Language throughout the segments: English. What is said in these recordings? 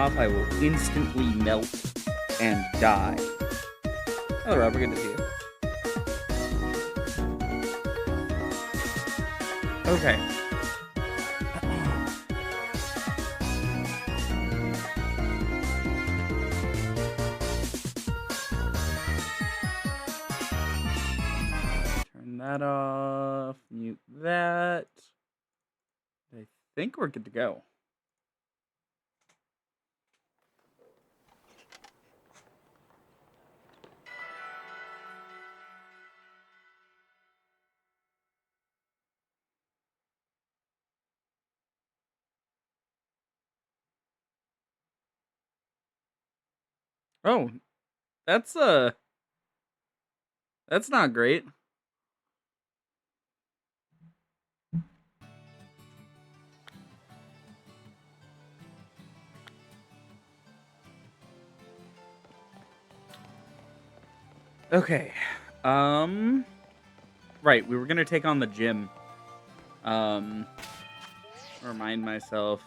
off, I will instantly melt and die. Hello, Robert. Good to see you. Okay. Turn that off. Mute that. I think we're good to go. Oh, that's not great. Okay. Right, we were gonna take on the gym. Remind myself.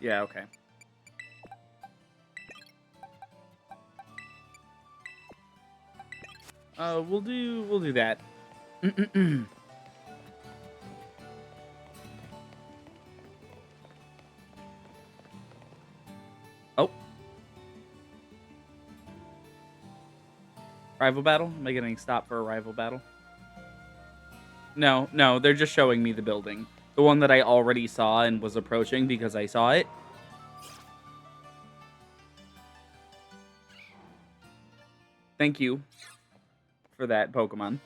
Yeah, okay. We'll do that. Oh. Rival battle? Am I getting stopped for a rival battle? No, they're just showing me the building. The one that I already saw and was approaching because I saw it. Thank you for that, Pokemon.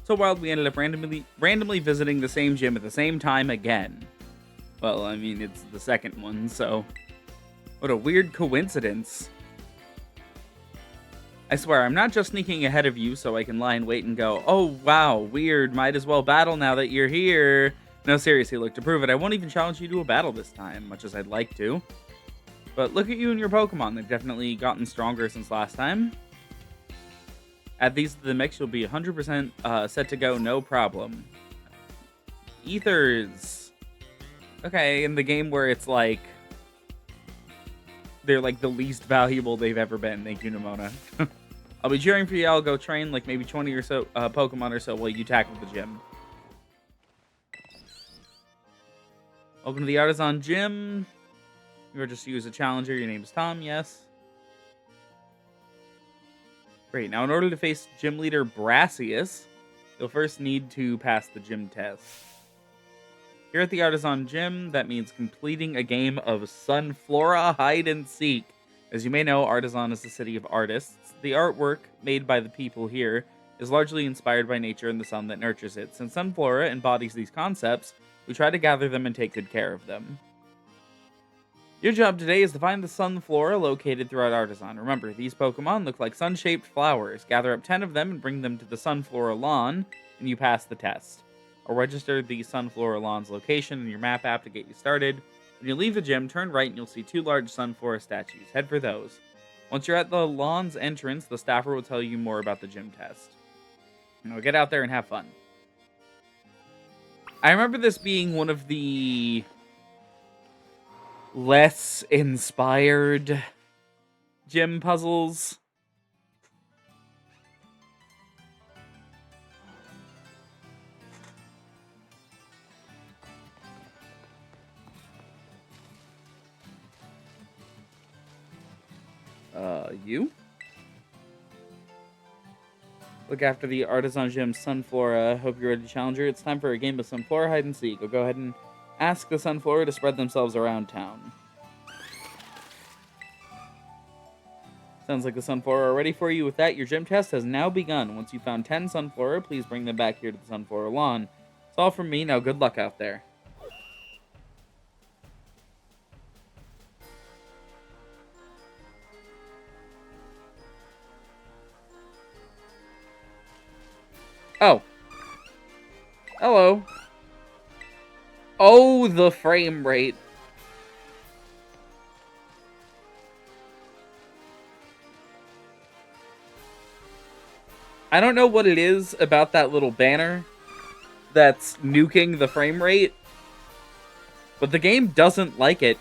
So wild, we ended up randomly visiting the same gym at the same time again. Well, I mean, it's the second one, so... What a weird coincidence. I swear, I'm not just sneaking ahead of you so I can lie in wait and go, oh, wow, weird, might as well battle now that you're here. No, seriously, look, to prove it, I won't even challenge you to a battle this time, much as I'd like to. But look at you and your Pokemon, they've definitely gotten stronger since last time. Add these to the mix, you'll be 100% set to go, no problem. Ethers. Okay, in the game where it's like... They're like the least valuable they've ever been. Thank you, Nimona. I'll be cheering for you. I'll go train like maybe 20 or so Pokemon or so while you tackle the gym. Welcome to the Artisan Gym. You are just use a challenger. Your name is Tom, yes. Great. Now, in order to face Gym Leader Brassius, you'll first need to pass the gym test. Here at the Artisan Gym, that means completing a game of Sunflora Hide and Seek. As you may know, Artisan is the city of artists. The artwork made by the people here is largely inspired by nature and the sun that nurtures it. Since Sunflora embodies these concepts, we try to gather them and take good care of them. Your job today is to find the Sunflora located throughout Artisan. Remember, these Pokemon look like sun-shaped flowers. Gather up 10 of them and bring them to the Sunflora lawn, and you pass the test. I'll register the Sunflora lawn's location in your map app to get you started. When you leave the gym, turn right and you'll see 2 large Sunflora statues. Head for those. Once you're at the lawn's entrance, the staffer will tell you more about the gym test. Now get out there and have fun. I remember this being one of the less inspired gym puzzles. You? Look after the Artisan Gym Sunflora. Hope you're ready to challenge her. It's time for a game of Sunflora Hide and Seek. Go ahead and ask the Sunflora to spread themselves around town. Sounds like the Sunflora are ready for you. With that, your gym test has now begun. Once you've found 10 Sunflora, please bring them back here to the Sunflora lawn. It's all from me. Now good luck out there. Oh. Hello. Oh, the frame rate. I don't know what it is about that little banner that's nuking the frame rate, but the game doesn't like it.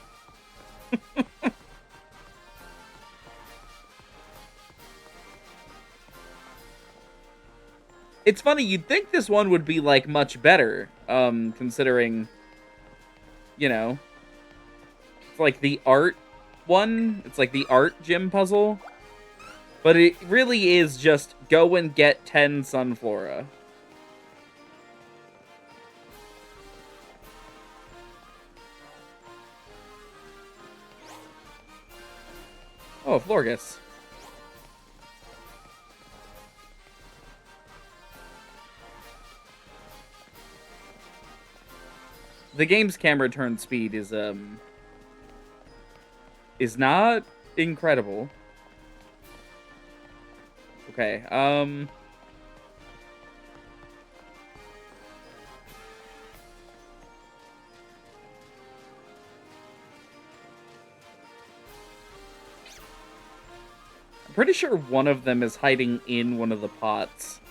It's funny, you'd think this one would be, like, much better, considering, you know, it's like the art one. It's like the art gym puzzle. But it really is just go and get 10 Sunflora. Oh, Florgus. The game's camera turn speed is not incredible. Okay, I'm pretty sure one of them is hiding in one of the pots.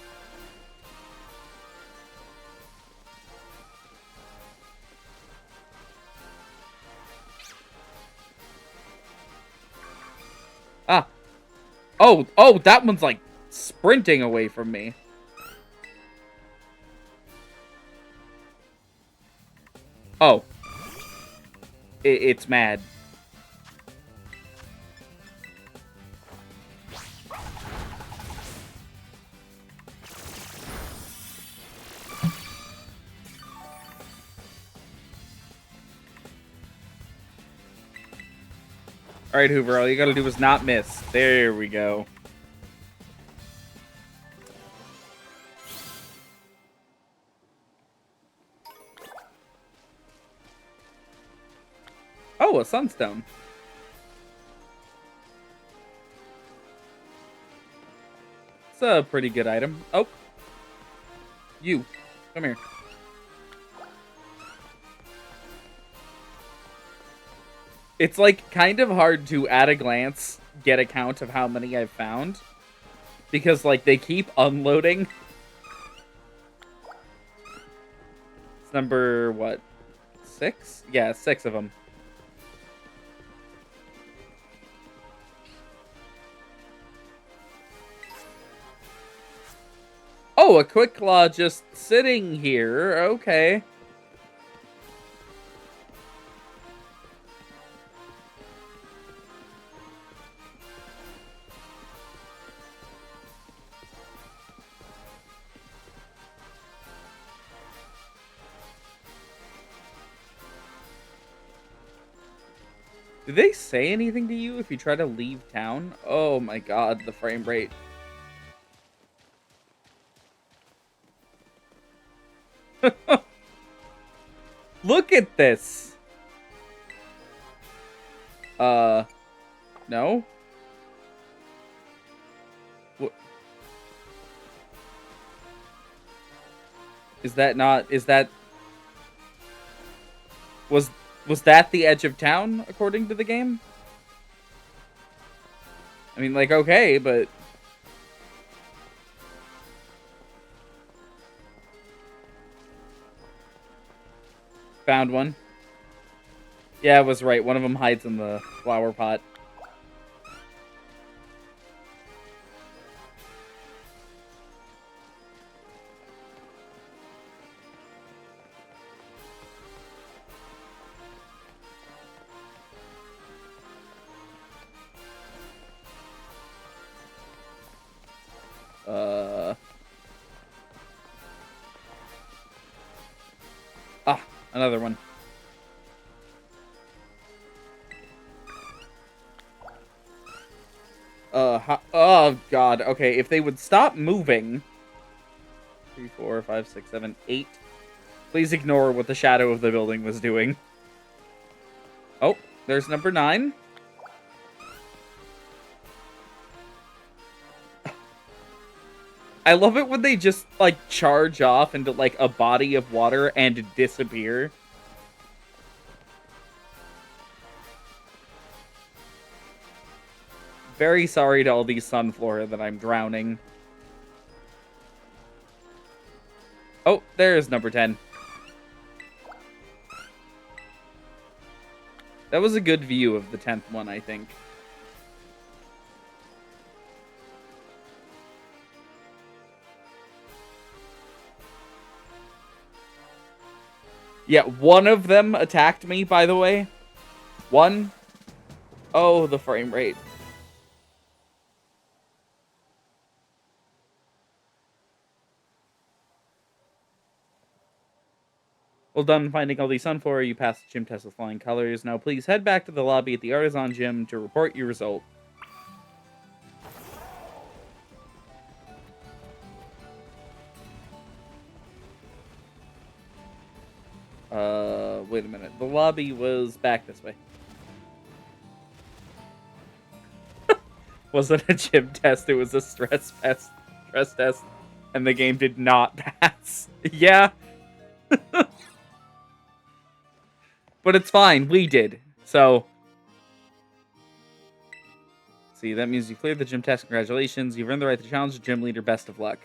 Ah. Oh, that one's like sprinting away from me. Oh. It's mad. Alright, Hoover, all you gotta do is not miss. There we go. Oh, a Sunstone. It's a pretty good item. Oh. You. Come here. It's like kind of hard to at a glance get a count of how many I've found. Because like they keep unloading. It's number what? 6? Yeah, 6 of them. Oh, a Quick Claw just sitting here. Okay. Do they say anything to you if you try to leave town? Oh my god, the frame rate. Look at this. No? What? Is that not, was that the edge of town, according to the game? I mean, like, okay, but... Found one. Yeah, I was right. One of them hides in the flower pot. Ah, another one. Oh, God. Okay, if they would stop moving... 3, 4, 5, 6, 7, 8. Please ignore what the shadow of the building was doing. Oh, there's number 9. I love it when they just, like, charge off into, like, a body of water and disappear. Very sorry to all these Sunflora that I'm drowning. Oh, there's number 10. That was a good view of the 10th one, I think. Yeah, one of them attacked me, by the way. One. Oh, the frame rate. Well done finding all these Sunflora. You passed the gym test with flying colors. Now please head back to the lobby at the Artisan Gym to report your result. Wait a minute. The lobby was back this way. Wasn't a gym test, it was a stress test, and the game did not pass. Yeah. But it's fine, we did. So, see, that means you cleared the gym test. Congratulations. You've earned the right to challenge the gym leader. Best of luck.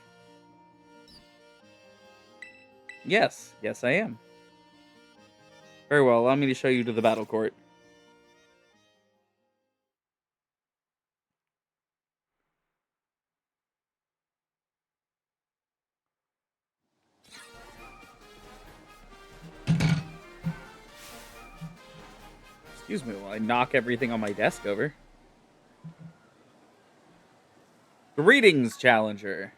Yes. Yes, I am. Very well. Allow me to show you to the battle court. Excuse me while I knock everything on my desk over. Greetings, challenger.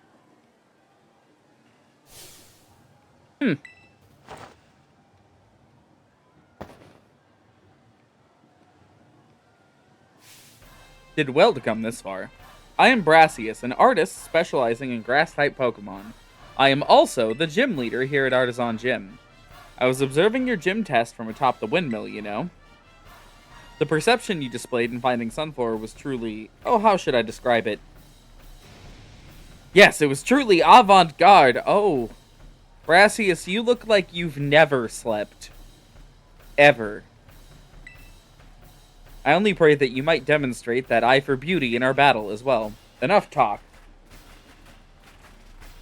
Did well to come this far. I am Brassius, an artist specializing in grass-type Pokemon. I am also the gym leader here at Artisan Gym. I was observing your gym test from atop the windmill, you know. The perception you displayed in finding Sunflora was truly... Oh, how should I describe it? Yes, it was truly avant-garde. Oh, Brassius, you look like you've never slept. Ever. I only pray that you might demonstrate that eye for beauty in our battle as well. Enough talk.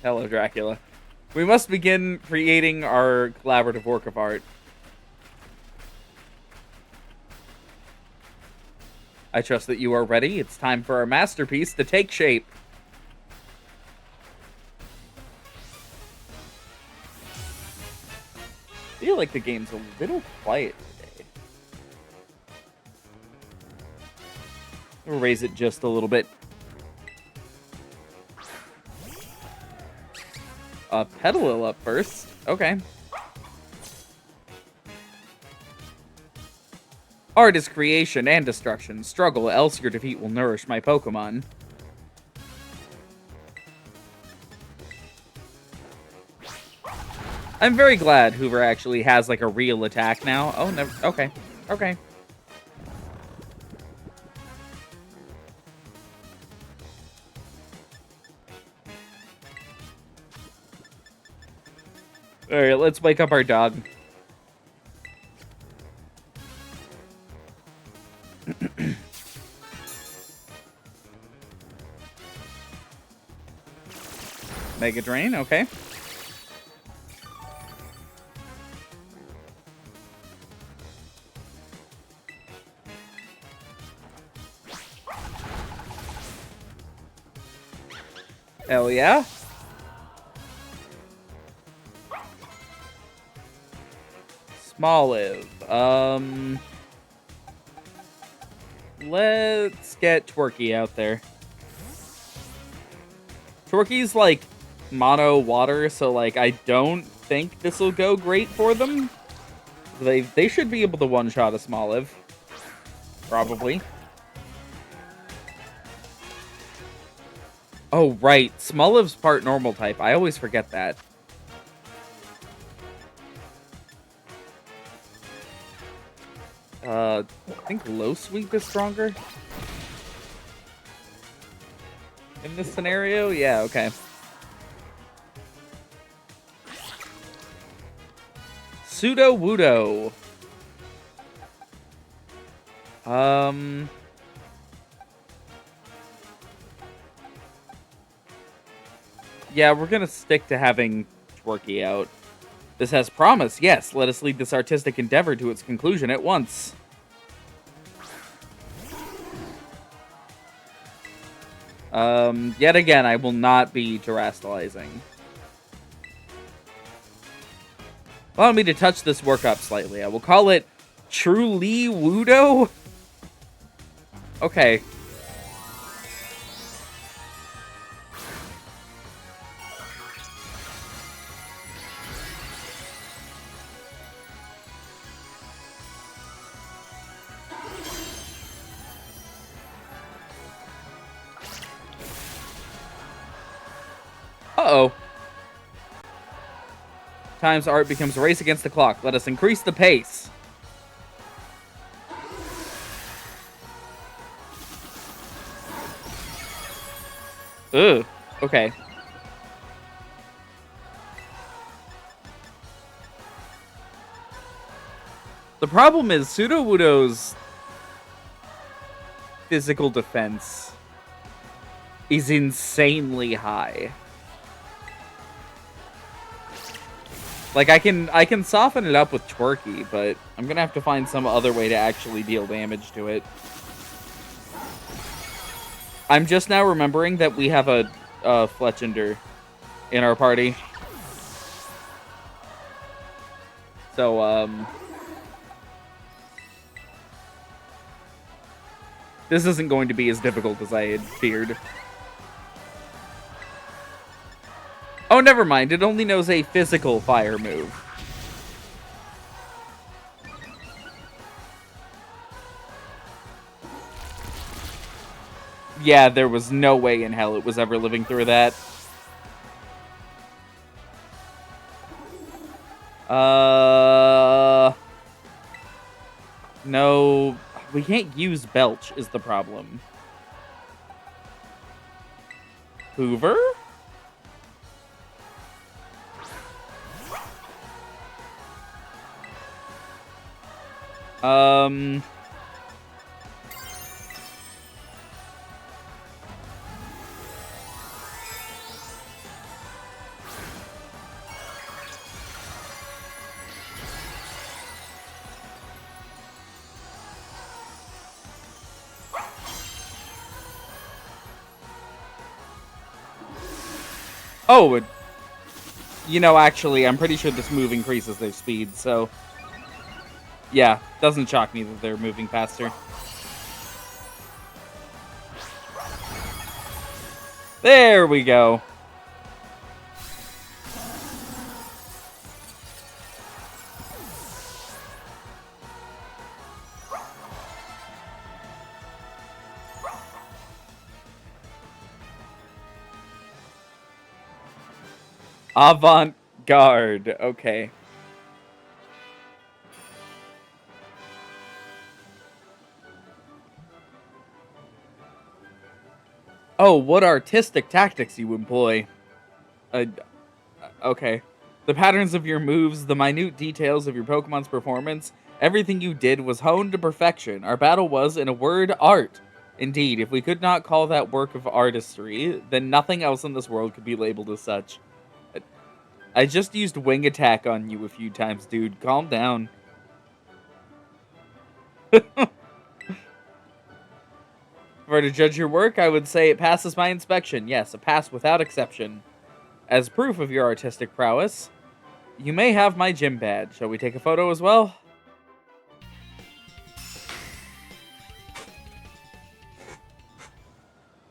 Hello, Dracula. We must begin creating our collaborative work of art. I trust that you are ready. It's time for our masterpiece to take shape. I feel like the game's a little quiet today. We'll raise it just a little bit. Petalil up first. Okay. Art is creation and destruction. Struggle, else your defeat will nourish my Pokemon. I'm very glad Hoover actually has, like, a real attack now. Oh, no. Okay. Okay. Alright, let's wake up our dog. Mega Drain, okay. Hell yeah. Smoliv. Let's get Twerky out there. Twerky's like mono water, so like I don't think this will go great for them. They should be able to one-shot a Smoliv. Probably. Oh, right. Smoliv's part normal type. I always forget that. I think Low Sweep is stronger. In this scenario? Yeah, okay. Pseudo-Wudo. Yeah, we're gonna stick to having Twerky out. This has promise, yes. Let us lead this artistic endeavor to its conclusion at once. Yet again, I will not be terastallizing. Allow me to touch this workup slightly. I will call it Truly Wudo? Okay. Uh-oh. Time's art becomes a race against the clock. Let us increase the pace. Ugh. Okay. The problem is Pseudo-Wudo's physical defense is insanely high. Like, I can soften it up with Twerky, but I'm gonna have to find some other way to actually deal damage to it. I'm just now remembering that we have a Fletchender in our party. So, this isn't going to be as difficult as I had feared. Oh, never mind. It only knows a physical fire move. Yeah, there was no way in hell it was ever living through that. No, we can't use Belch is the problem. Hoover? Oh, you know, actually, I'm pretty sure this move increases their speed, so... Yeah, doesn't shock me that they're moving faster. There we go. Avant-garde. Okay. Oh, what artistic tactics you employ. Okay. The patterns of your moves, the minute details of your Pokemon's performance, everything you did was honed to perfection. Our battle was, in a word, art. Indeed, if we could not call that work of artistry, then nothing else in this world could be labeled as such. I just used Wing Attack on you a few times, dude. Calm down. If I were to judge your work, I would say it passes my inspection. Yes, a pass without exception. As proof of your artistic prowess, you may have my gym badge. Shall we take a photo as well?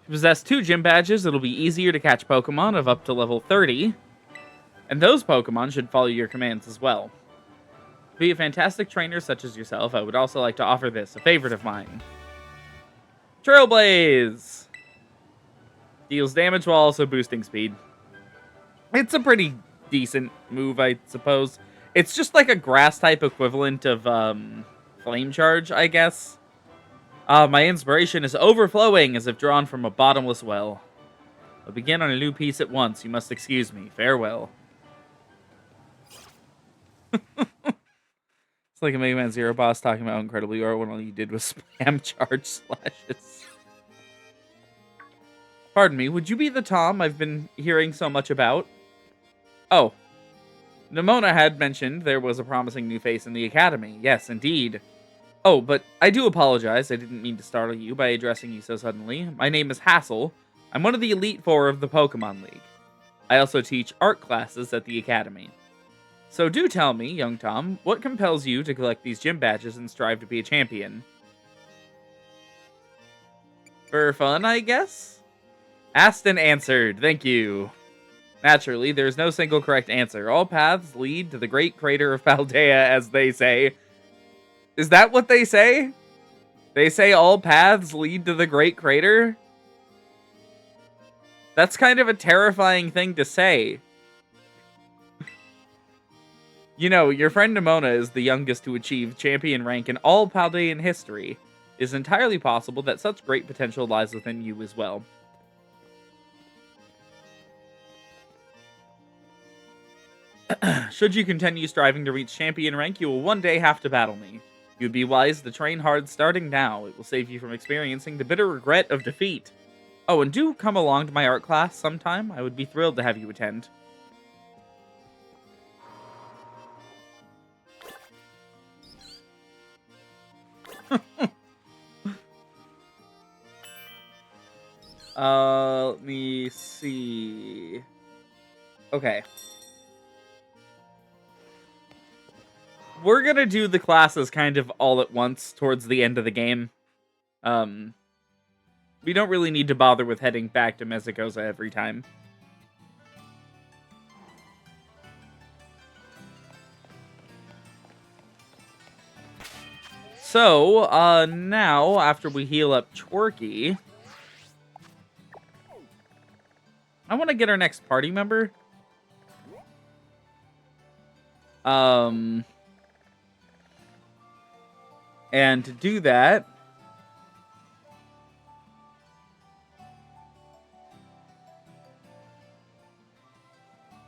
If you possess 2 gym badges, it'll be easier to catch Pokemon of up to level 30. And those Pokemon should follow your commands as well. To be a fantastic trainer such as yourself, I would also like to offer this, a favorite of mine. Trailblaze! Deals damage while also boosting speed. It's a pretty decent move, I suppose. It's just like a grass-type equivalent of Flame Charge, I guess. My inspiration is overflowing as if drawn from a bottomless well. I'll begin on a new piece at once. You must excuse me. Farewell. It's like a Mega Man Zero boss talking about how incredible you are when all you did was spam charge slashes. Pardon me, would you be the Tom I've been hearing so much about? Oh, Nimona had mentioned there was a promising new face in the Academy. Yes, indeed. Oh, but I do apologize. I didn't mean to startle you by addressing you so suddenly. My name is Hassel. I'm one of the Elite Four of the Pokemon League. I also teach art classes at the Academy. So do tell me, young Tom, what compels you to collect these gym badges and strive to be a champion? For fun, I guess? Asked and answered. Thank you. Naturally, there's no single correct answer. All paths lead to the great crater of Paldea, as they say. Is that what they say? They say all paths lead to the great crater? That's kind of a terrifying thing to say. You know, your friend Nimona is the youngest to achieve champion rank in all Paldean history. It is entirely possible that such great potential lies within you as well. Should you continue striving to reach champion rank, you will one day have to battle me. You would be wise to train hard starting now. It will save you from experiencing the bitter regret of defeat. Oh, and do come along to my art class sometime. I would be thrilled to have you attend. Let me see. Okay. We're gonna do the classes kind of all at once towards the end of the game. We don't really need to bother with heading back to Mexicosa every time. So, now, after we heal up Chorky, I want to get our next party member. And to do that,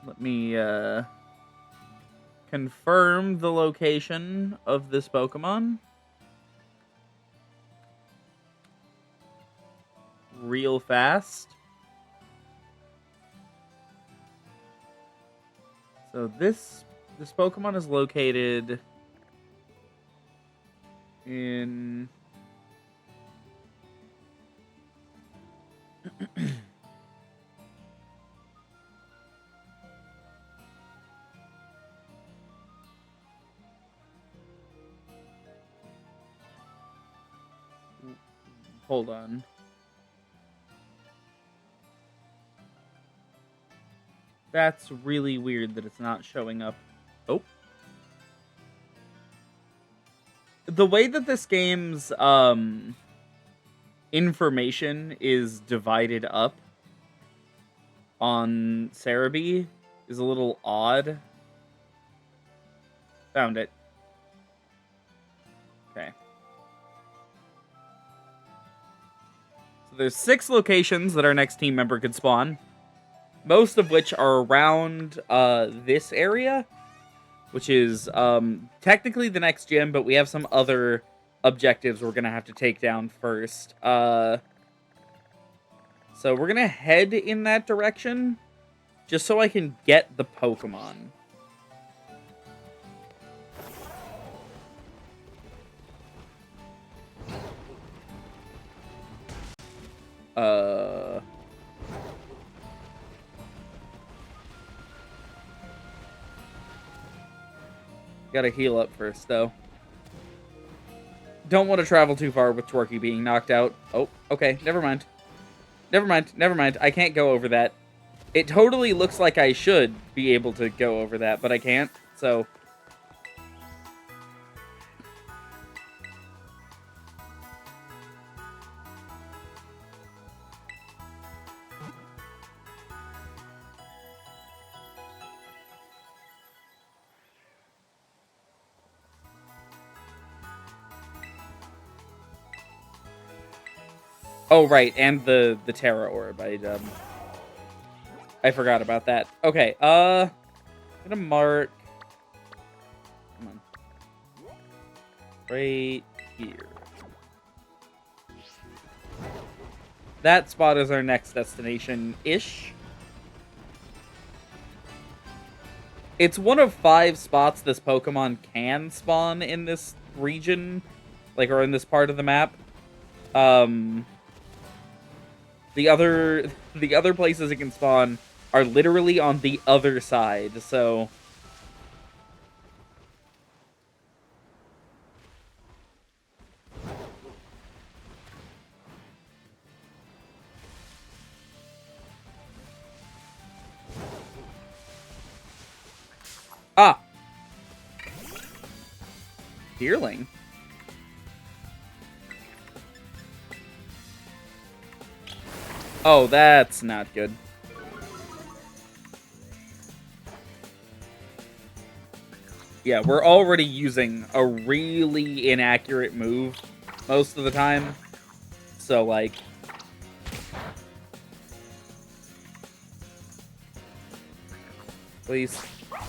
let me confirm the location of this Pokemon real fast. So this Pokemon is located in hold on. That's really weird that it's not showing up. Oh. The way that this game's information is divided up on Cerebi is a little odd. Found it. Okay. So there's 6 locations that our next team member could spawn. Most of which are around this area, which is technically the next gym, but we have some other objectives we're going to have to take down first. So we're going to head in that direction just so I can get the Pokemon. Gotta heal up first, though. Don't want to travel too far with Twerky being knocked out. Oh, okay. Never mind. Never mind. Never mind. I can't go over that. It totally looks like I should be able to go over that, but I can't, so... Oh, right, and the Terra Orb. I forgot about that. Okay, I'm gonna mark... Come on. Right here. That spot is our next destination-ish. It's one of 5 spots this Pokemon can spawn in this region, like, or in this part of the map. The other places it can spawn are literally on the other side, so... Ah! Deerling. Oh, that's not good. Yeah, we're already using a really inaccurate move most of the time. So, like... Please.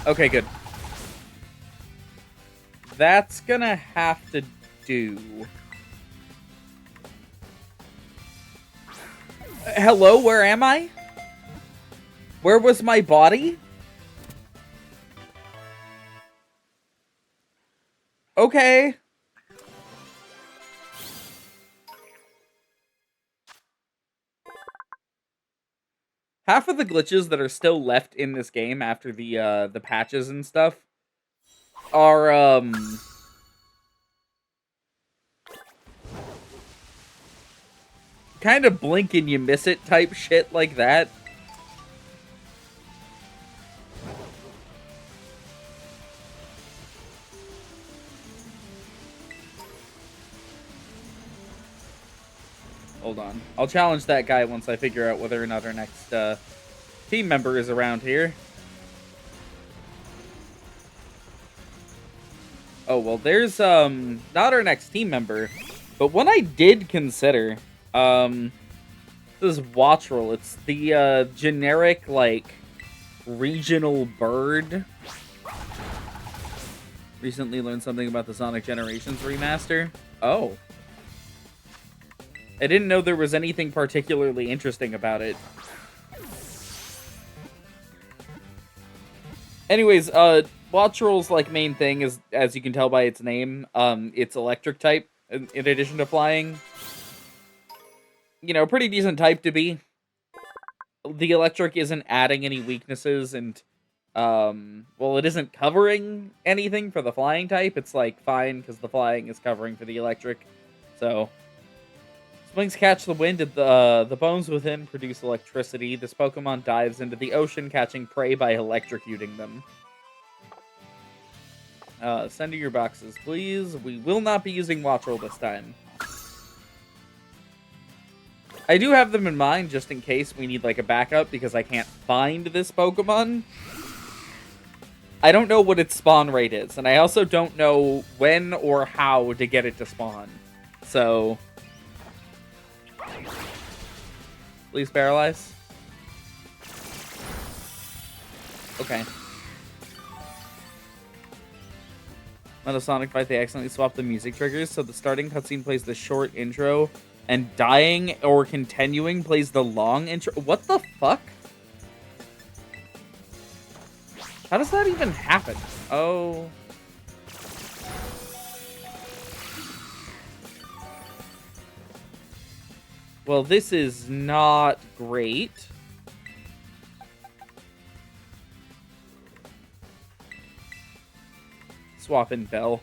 Okay, good. That's gonna have to do. Hello, where am I? Where was my body? Okay. Half of the glitches that are still left in this game after the patches and stuff are kind of blink and you miss it type shit like that. Hold on. I'll challenge that guy once I figure out whether or not our next team member is around here. Oh, well, there's not our next team member, but one I did consider. This is Wattrel. It's the generic, like, regional bird. Recently learned something about the Sonic Generations remaster. Oh. I didn't know there was anything particularly interesting about it. Anyways, Wattrel's, like, main thing is, as you can tell by its name, it's electric type, in addition to flying. You know, pretty decent type to be. The electric isn't adding any weaknesses, and, well, it isn't covering anything for the flying type. It's, like, fine, because the flying is covering for the electric. So... Wings catch the wind, and the bones within produce electricity. This Pokemon dives into the ocean, catching prey by electrocuting them. Send to your boxes, please. We will not be using Wattrel this time. I do have them in mind, just in case we need, like, a backup, because I can't find this Pokemon. I don't know what its spawn rate is, and I also don't know when or how to get it to spawn. So... Please paralyze. Okay. On a Sonic fight, they accidentally swapped the music triggers, so the starting cutscene plays the short intro, and dying or continuing plays the long intro. What the fuck? How does that even happen? Oh... Well, this is not great. Swap in Bell.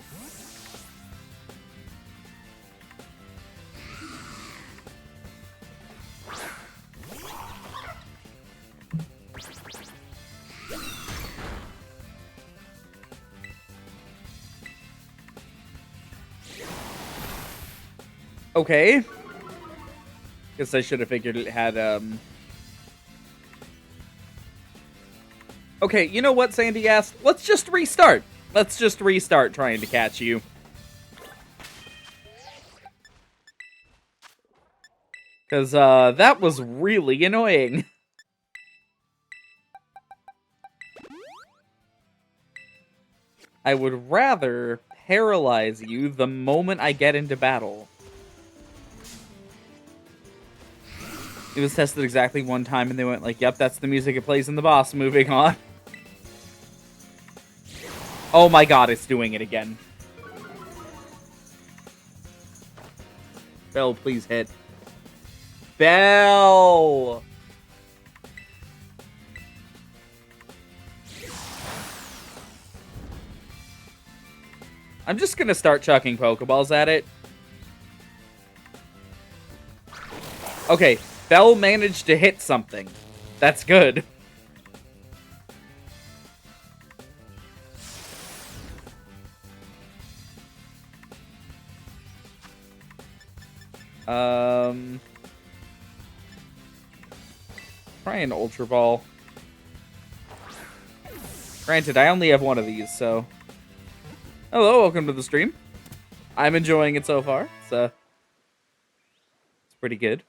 Okay. Guess I should have figured it had, Okay, you know what, Sandy asked? Let's just restart. Let's just restart trying to catch you. Because, that was really annoying. I would rather paralyze you the moment I get into battle. It was tested exactly one time, and they went like, yep, that's the music it plays in the boss. Moving on. Oh my god, it's doing it again. Bell, please hit. Bell! I'm just gonna start chucking Pokeballs at it. Okay, Bell managed to hit something. That's good. Try an Ultra Ball. Granted, I only have one of these, so... Hello, welcome to the stream. I'm enjoying it so far, so... It's pretty good.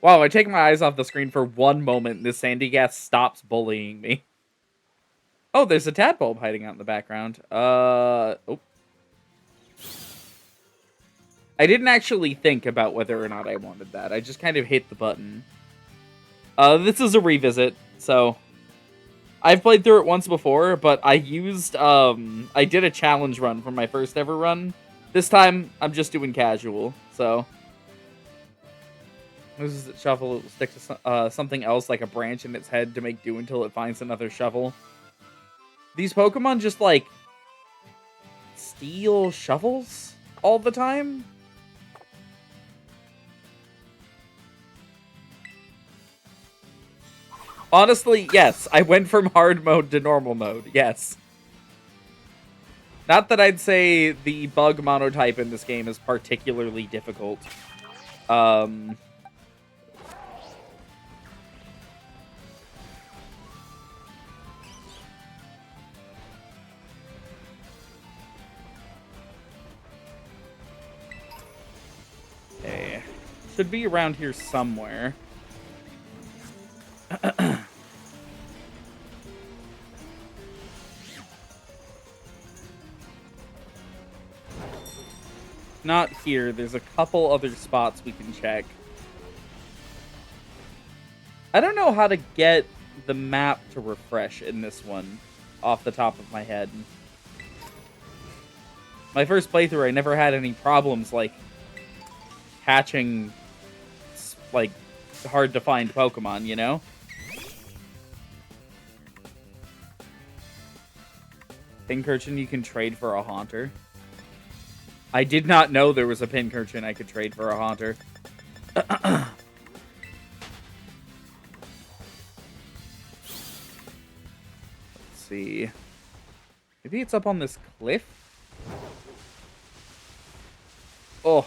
Wow, I take my eyes off the screen for one moment, and this Sandygast stops bullying me. Oh, there's a tadpole hiding out in the background. Oh. I didn't actually think about whether or not I wanted that. I just kind of hit the button. This is a revisit, so... I've played through it once before, but I used, I did a challenge run for my first ever run. This time, I'm just doing casual, so... This is shovel, it will stick to something else, like a branch in its head, to make do until it finds another shovel. These Pokemon just, like, steal shovels all the time? Honestly, yes. I went from hard mode to normal mode. Yes. Not that I'd say the bug monotype in this game is particularly difficult. Okay. Should be around here somewhere. Not here. There's a couple other spots we can check. I don't know how to get the map to refresh in this one off the top of my head. My first playthrough, I never had any problems, like, catching, like, hard to find Pokemon, you know? Pincurchin you can trade for a Haunter. I did not know there was a Pincurchin I could trade for a Haunter. Let's see. Maybe it's up on this cliff? Oh.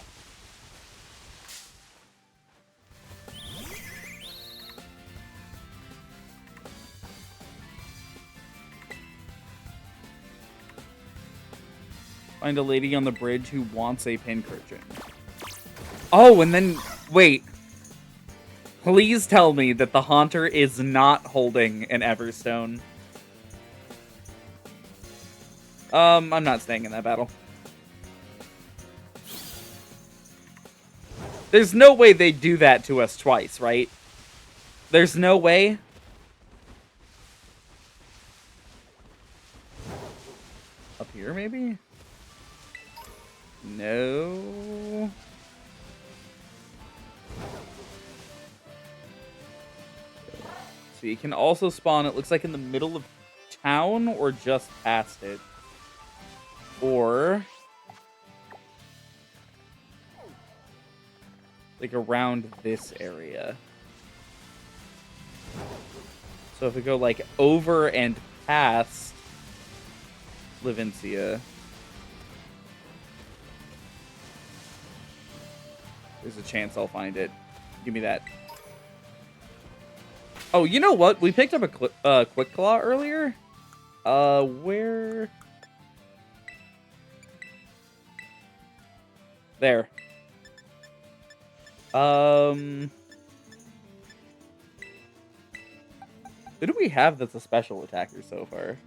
Find a lady on the bridge who wants a Pincurchin. Oh, and then... Wait. Please tell me that the Haunter is not holding an Everstone. I'm not staying in that battle. There's no way they'd do that to us twice, right? There's no way. Up here, maybe? No. So you can also spawn, it looks like in the middle of town or just past it. Or... like around this area. So if we go like over and past Livencia, there's a chance I'll find it. Give me that. Oh, you know what? We picked up a Quick Claw earlier. Where? There. Who do we have that's a special attacker so far?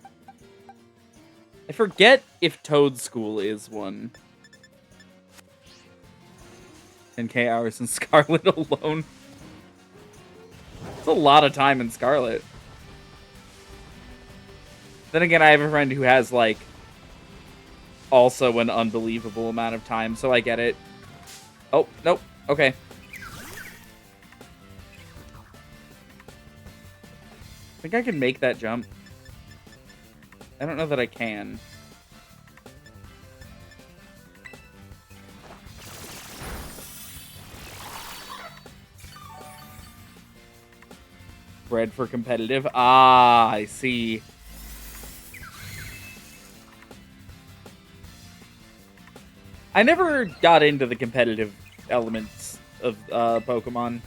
I forget if Toad School is one. 10K hours in Scarlet alone. It's a lot of time in Scarlet. Then again, I have a friend who has, like, also an unbelievable amount of time, so I get it. Oh, nope. Okay. I think I can make that jump. I don't know that I can. Bred for competitive. Ah, I see. I never got into the competitive elements of Pokemon.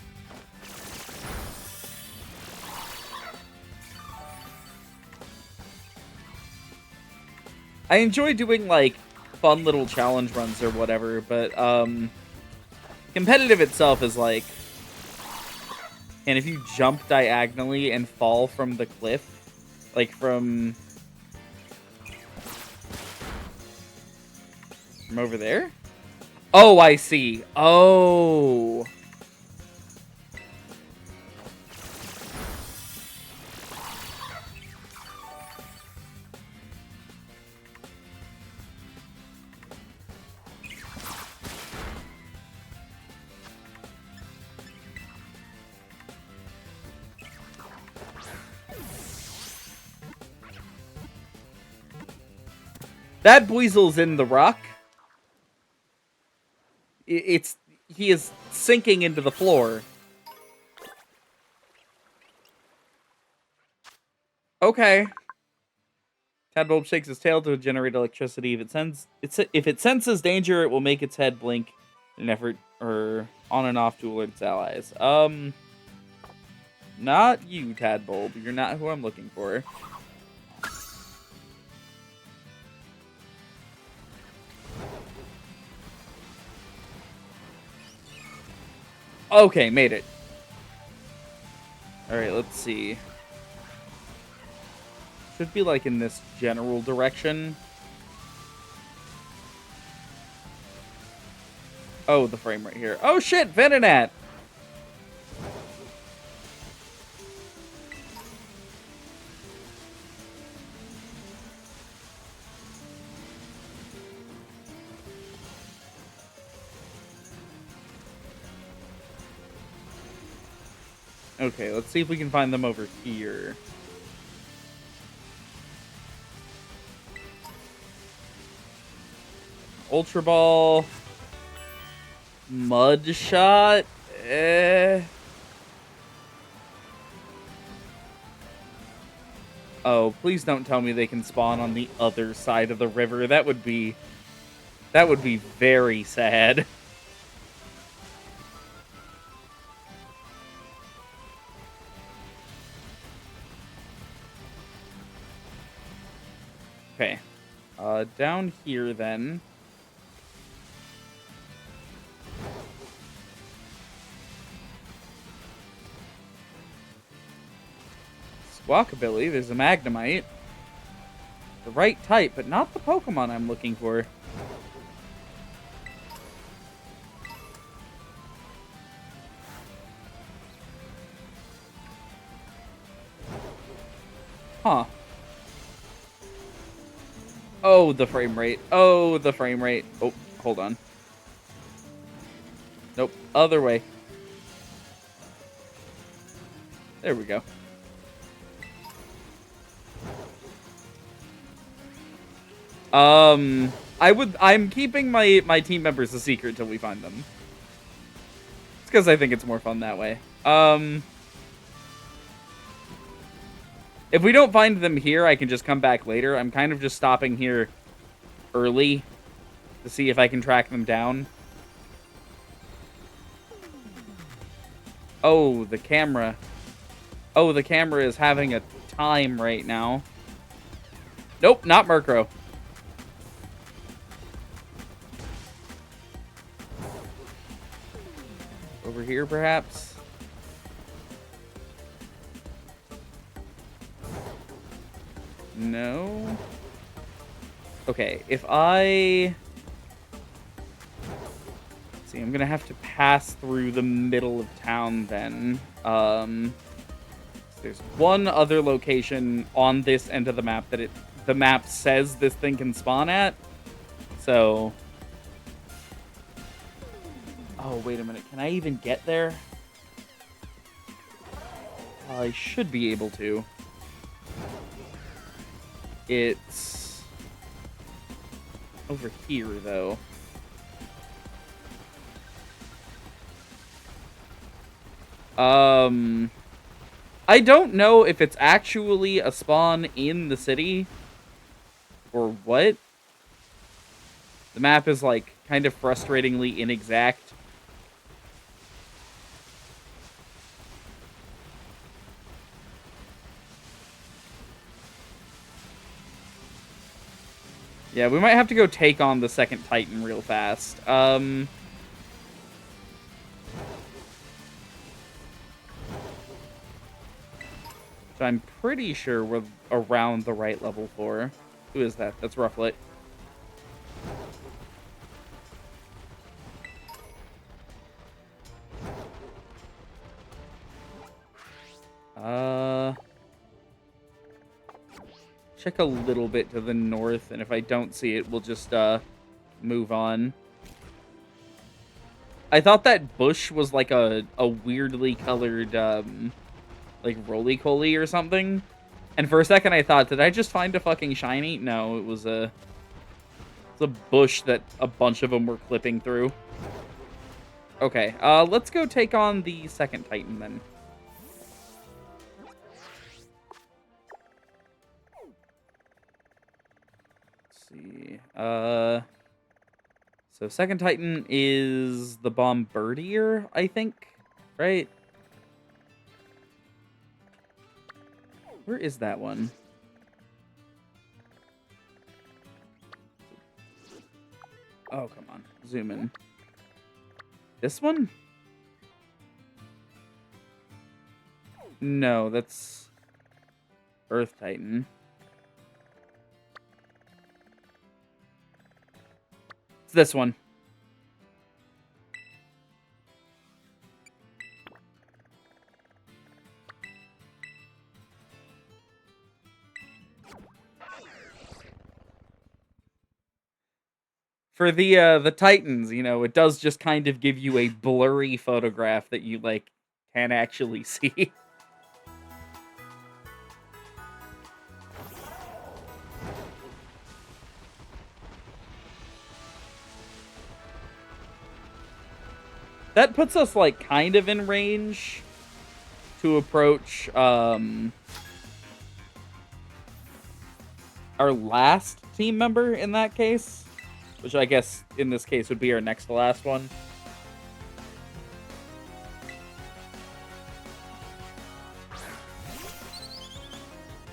I enjoy doing, like, fun little challenge runs or whatever, but competitive itself is like... And if you jump diagonally and fall from the cliff, like from over there? Oh, I see. Oh. That Buizel's in the rock. He is sinking into the floor. Okay. Tadbulb shakes its tail to generate electricity. If it senses danger, it will make its head blink in an effort or on and off to alert its allies. Not you, Tadbulb. You're not who I'm looking for. Okay, made it. Alright, let's see. Should be like in this general direction. Oh, the frame right here. Oh shit, Venonat! Okay, let's see if we can find them over here. Ultra Ball. Mud Shot. Oh, please don't tell me they can spawn on the other side of the river. That would be very sad. Okay. Down here then. Squawkabilly, there's a Magnemite. The right type, but not the Pokemon I'm looking for. Huh. Oh, the frame rate. Oh, the frame rate. Oh, hold on. Nope, other way. There we go. I'm keeping my team members a secret till we find them. It's because I think it's more fun that way. If we don't find them here, I can just come back later. I'm kind of just stopping here early to see if I can track them down. Oh, the camera. Oh, the camera is having a time right now. Nope, not Murkrow. Over here, perhaps? No. Okay, if I... Let's see, I'm gonna have to pass through the middle of town then. There's one other location on this end of the map that the map says this thing can spawn at. So... Oh, wait a minute. Can I even get there? I should be able to. It's... over here, though. I don't know if it's actually a spawn in the city or what. The map is, like, kind of frustratingly inexact. Yeah, we might have to go take on the second Titan real fast. So I'm pretty sure we're around the right level for. Who is that? That's Rufflet. Check a little bit to the north, and if I don't see it, we'll just, move on. I thought that bush was like a weirdly colored, like roly-poly or something. And for a second I thought, did I just find a fucking shiny? No, it was a bush that a bunch of them were clipping through. Okay, let's go take on the second Titan then. Let's see. So second Titan is the Bombardier, I think, right? Where is that one? Oh, come on. Zoom in. This one? No, that's Earth Titan. It's this one. For the Titans, you know, it does just kind of give you a blurry photograph that you, like, can't actually see. That puts us, like, kind of in range to approach, our last team member in that case. Which I guess, in this case, would be our next to last one.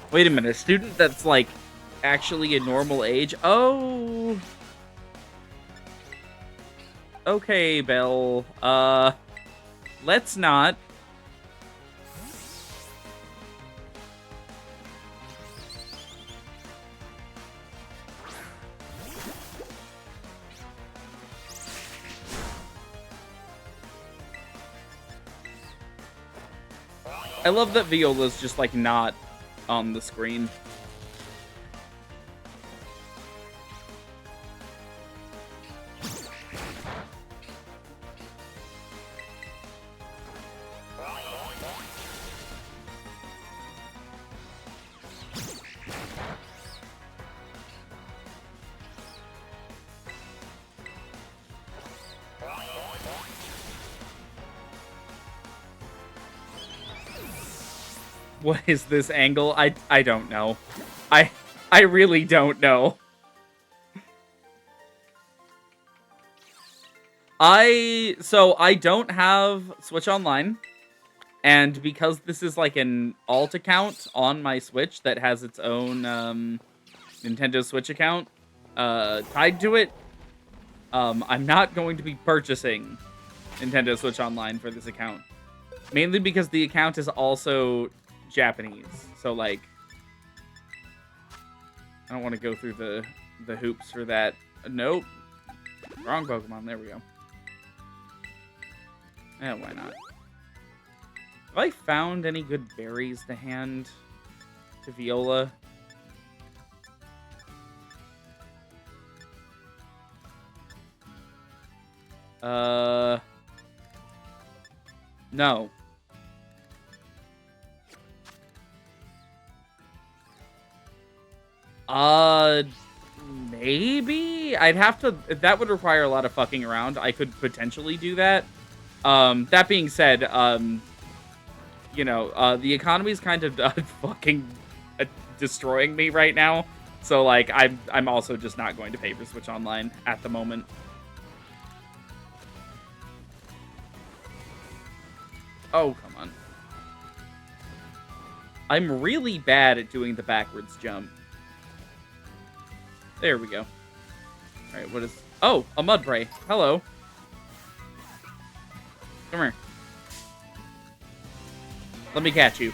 Wait a minute, a student that's, like, actually a normal age? Oh! Okay, Belle. Let's not. I love that Viola's just, like, not on the screen. What is this angle? I don't know. I really don't know. So I don't have Switch Online, and because this is like an alt account on my Switch that has its own Nintendo Switch account tied to it, I'm not going to be purchasing Nintendo Switch Online for this account. Mainly because the account is also Japanese. So, like, I don't want to go through the hoops for that. Nope. Wrong Pokemon. There we go. Yeah, why not? Have I found any good berries to hand to Viola? No. Maybe? I'd have to... That would require a lot of fucking around. I could potentially do that. That being said, you know, the economy's kind of fucking destroying me right now. So, like, I'm also just not going to pay for Switch Online at the moment. Oh, come on. I'm really bad at doing the backwards jump. There we go. Alright, what is... Oh, a Mudbray. Hello. Come here. Let me catch you.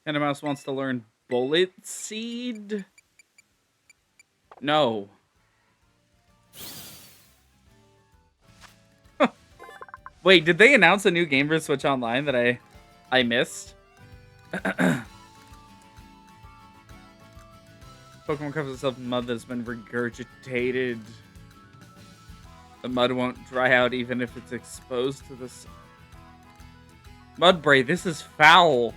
And a mouse wants to learn Bullet Seed? No. Wait, did they announce a new game for Switch Online that I missed? Pokemon covers itself in mud that's been regurgitated. The mud won't dry out even if it's exposed to this. Mudbray, this is foul.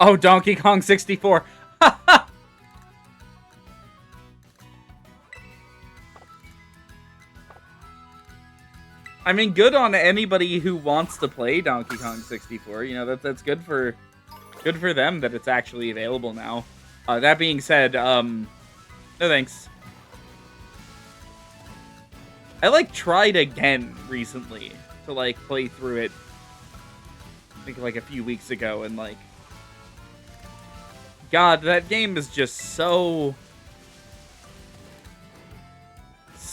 Oh, Donkey Kong 64. I mean, good on anybody who wants to play Donkey Kong 64. You know, that's good for them that it's actually available now. That being said, no thanks. I like tried again recently to like play through it. I think like a few weeks ago, and like, God, that game is just so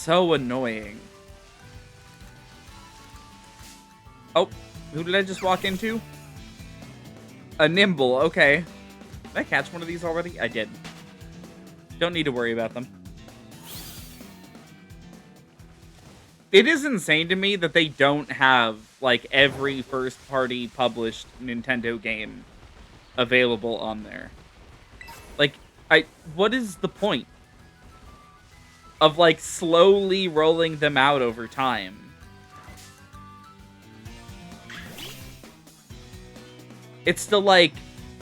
annoying. Oh, who did I just walk into? A Nimble, okay. Did I catch one of these already? I did. Don't need to worry about them. It is insane to me that they don't have, like, every first-party published Nintendo game available on there. Like, what is the point of, like, slowly rolling them out over time? It's to, like,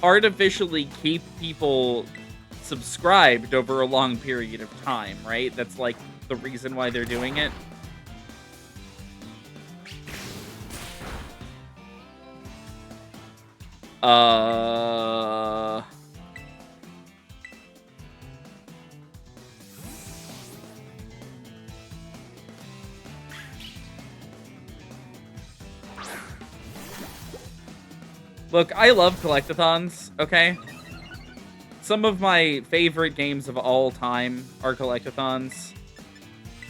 artificially keep people subscribed over a long period of time, right? That's, like, the reason why they're doing it. Look, I love collectathons, okay? Some of my favorite games of all time are collectathons.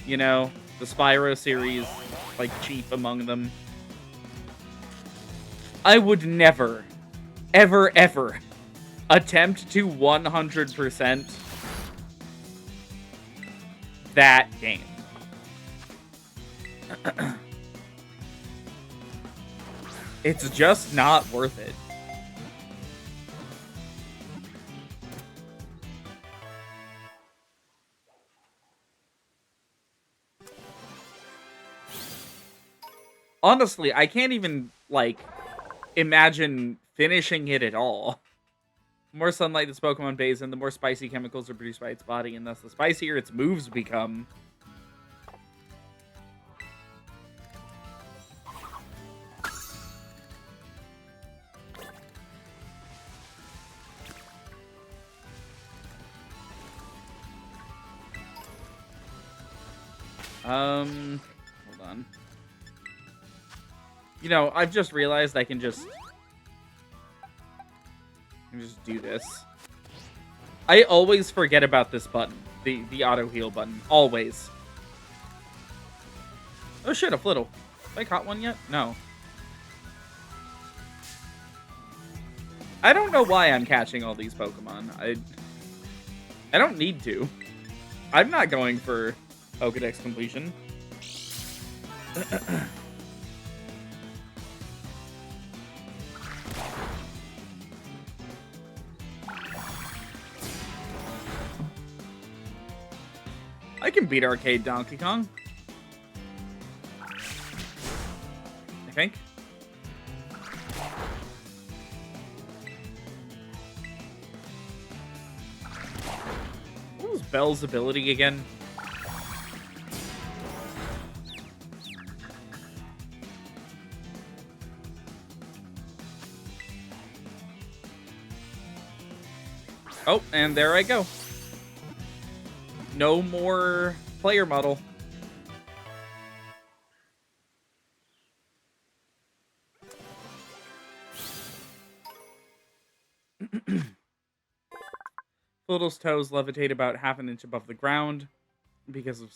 You know, the Spyro series, like, chief among them. I would never, ever, ever attempt to 100% that game. It's just not worth it. Honestly, I can't even, like, imagine finishing it at all. The more sunlight this Pokemon bathes in, the more spicy chemicals are produced by its body, and thus the spicier its moves become. Hold on. You know, I've just realized I can just do this. I always forget about this button. The auto heal button. Always. Oh shit, a Flittle. Have I caught one yet? No. I don't know why I'm catching all these Pokemon. I don't need to. I'm not going for Pokedex completion. I can beat Arcade Donkey Kong. I think. What was Bell's ability again? Oh, and there I go. No more player model. Little's toes levitate about half an inch above the ground because of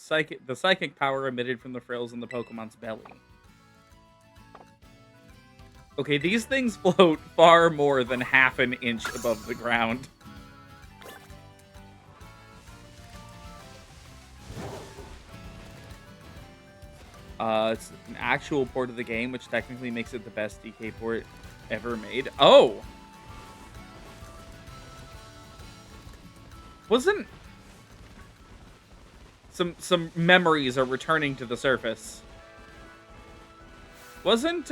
the psychic power emitted from the frills in the Pokemon's belly. Okay, these things float far more than half an inch above the ground. It's an actual port of the game, which technically makes it the best DK port ever made. Oh! Wasn't... Some memories are returning to the surface. Wasn't,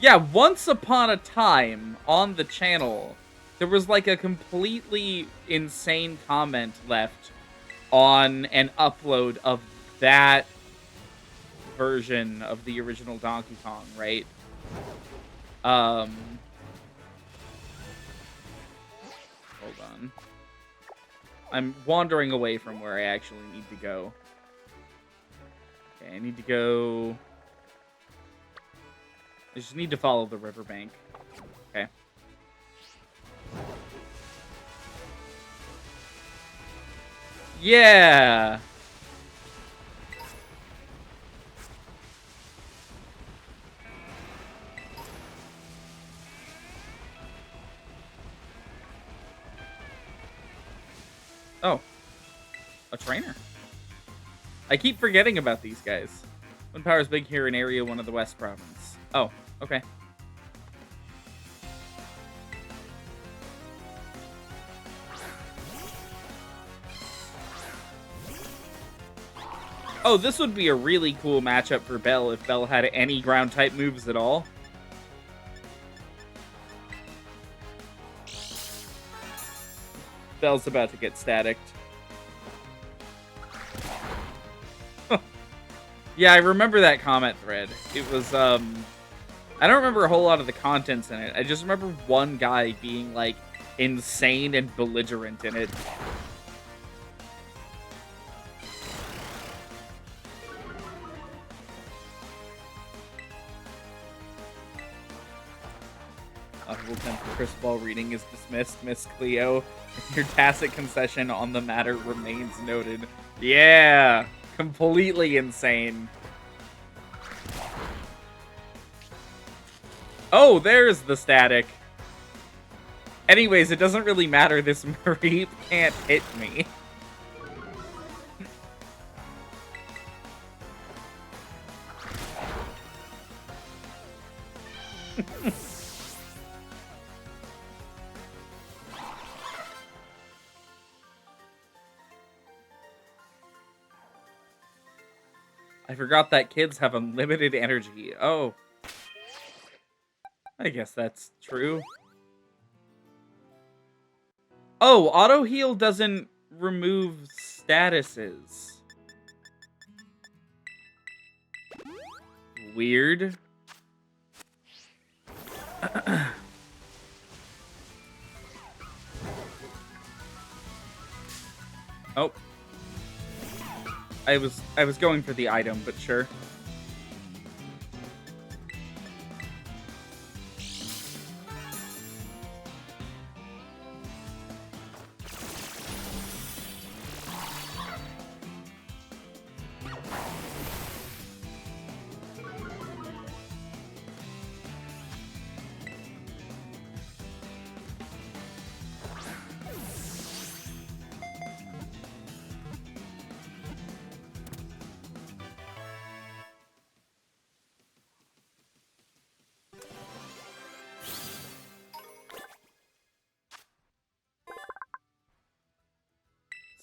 yeah, once upon a time on the channel, there was like a completely insane comment left on an upload of that version of the original Donkey Kong, right? Hold on. I'm wandering away from where I actually need to go. Okay, I need to go... I just need to follow the riverbank. Okay. Yeah! Oh. A trainer. I keep forgetting about these guys. Wind power is big here in Area 1 of the West Province. Oh, okay. Oh, this would be a really cool matchup for Bell if Bell had any ground-type moves at all. Bell's about to get staticked. Yeah, I remember that comment thread. It was, I don't remember a whole lot of the contents in it. I just remember one guy being, like, insane and belligerent in it. Possible attempt for crystal ball reading is dismissed, Miss Cleo. Your tacit concession on the matter remains noted. Yeah! Completely insane. Oh, there's the static. Anyways, it doesn't really matter. This Mareep can't hit me. I forgot that kids have unlimited energy. Oh. I guess that's true. Oh, auto heal doesn't remove statuses. Weird. Oh. I was going for the item, but sure.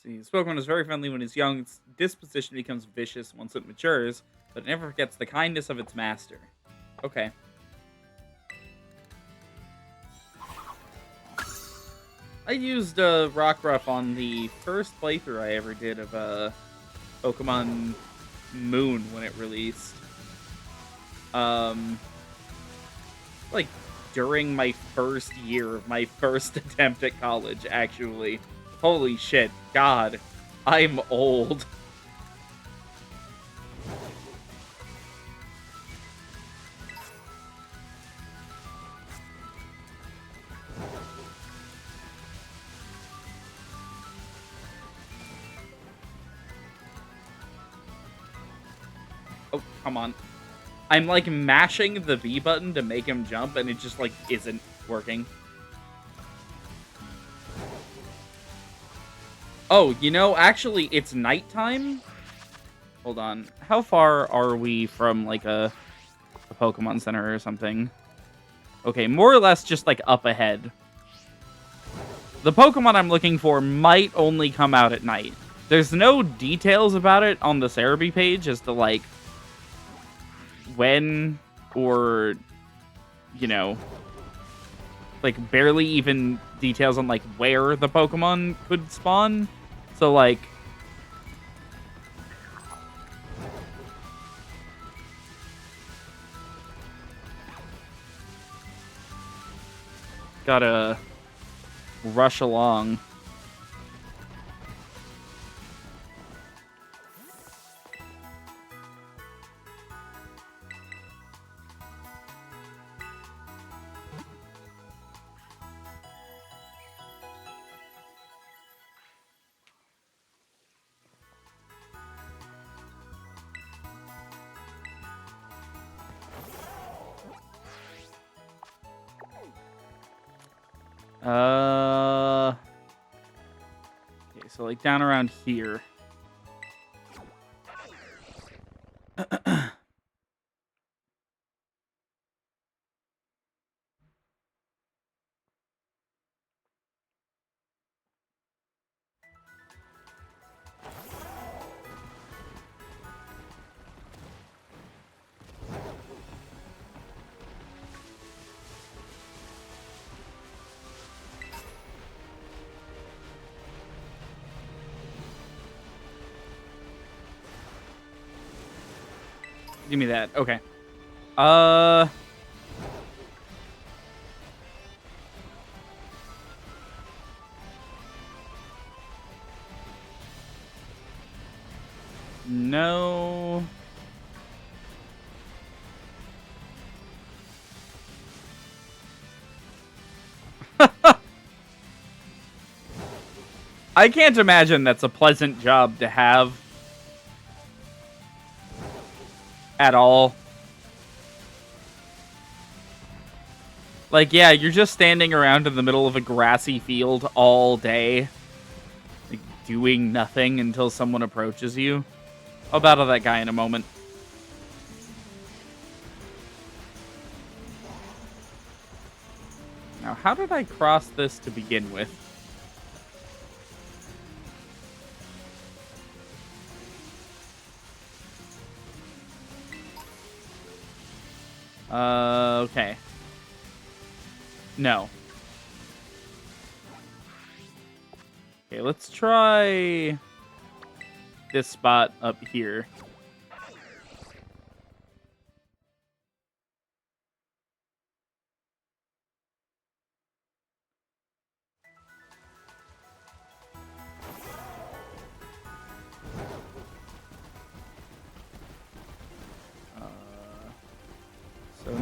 See, this Pokemon is very friendly when it's young. Its disposition becomes vicious once it matures, but it never forgets the kindness of its master. Okay. I used Rockruff on the first playthrough I ever did of Pokemon Moon when it released. Like during my first year of my first attempt at college, actually. Holy shit. God, I'm old. Oh, come on. I'm like mashing the B button to make him jump, and it just like isn't working. Oh, you know, actually, it's nighttime. Hold on. How far are we from like a Pokemon Center or something? Okay, more or less just like up ahead. The Pokemon I'm looking for might only come out at night. There's no details about it on the Cerebi page as to like when or, you know, like barely even details on like where the Pokemon could spawn. So like gotta rush along. Okay, so like down around here. Give me that. Okay. No. I can't imagine that's a pleasant job to have at all. Like, yeah, you're just standing around in the middle of a grassy field all day, like, doing nothing until someone approaches you. I'll battle that guy in a moment. Now, how did I cross this to begin with? Okay. No. Okay, let's try this spot up here.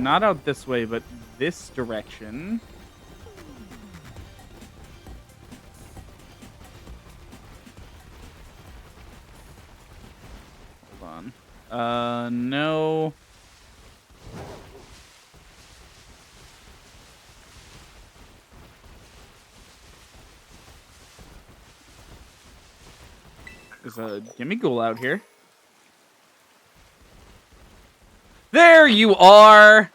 not out this way, but this direction. Hold on. No. There's a gimme ghoul out here. There you are!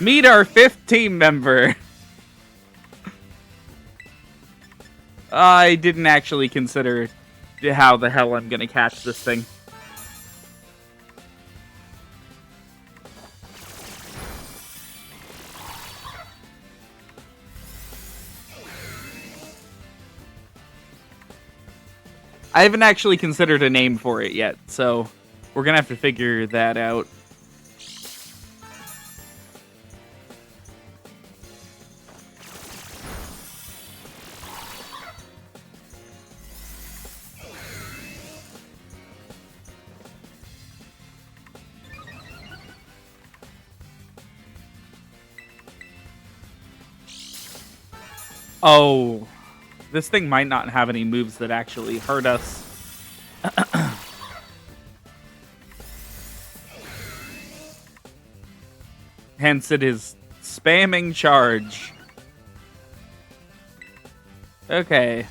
Meet our 5th team member. I didn't actually consider how the hell I'm gonna catch this thing. I haven't actually considered a name for it yet, so we're gonna have to figure that out. Oh, this thing might not have any moves that actually hurt us. Hence, it is spamming charge. Okay.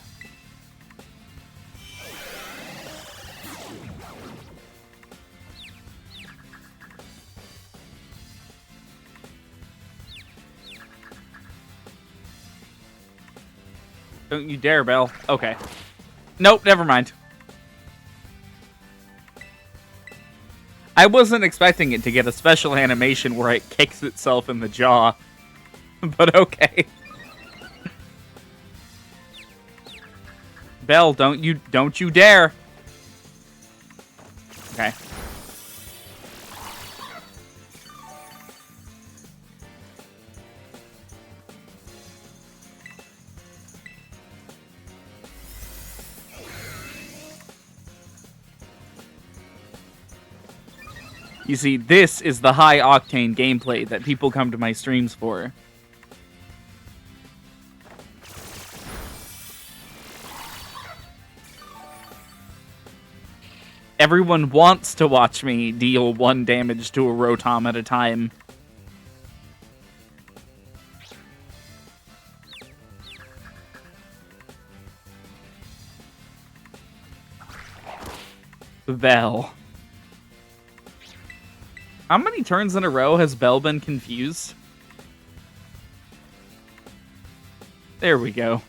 Don't you dare, Belle. Okay. Nope, never mind. I wasn't expecting it to get a special animation where it kicks itself in the jaw. But okay. Belle, don't you dare. Okay. You see, this is the high-octane gameplay that people come to my streams for. Everyone wants to watch me deal 1 damage to a Rotom at a time. Belle. How many turns in a row has Belle been confused? There we go.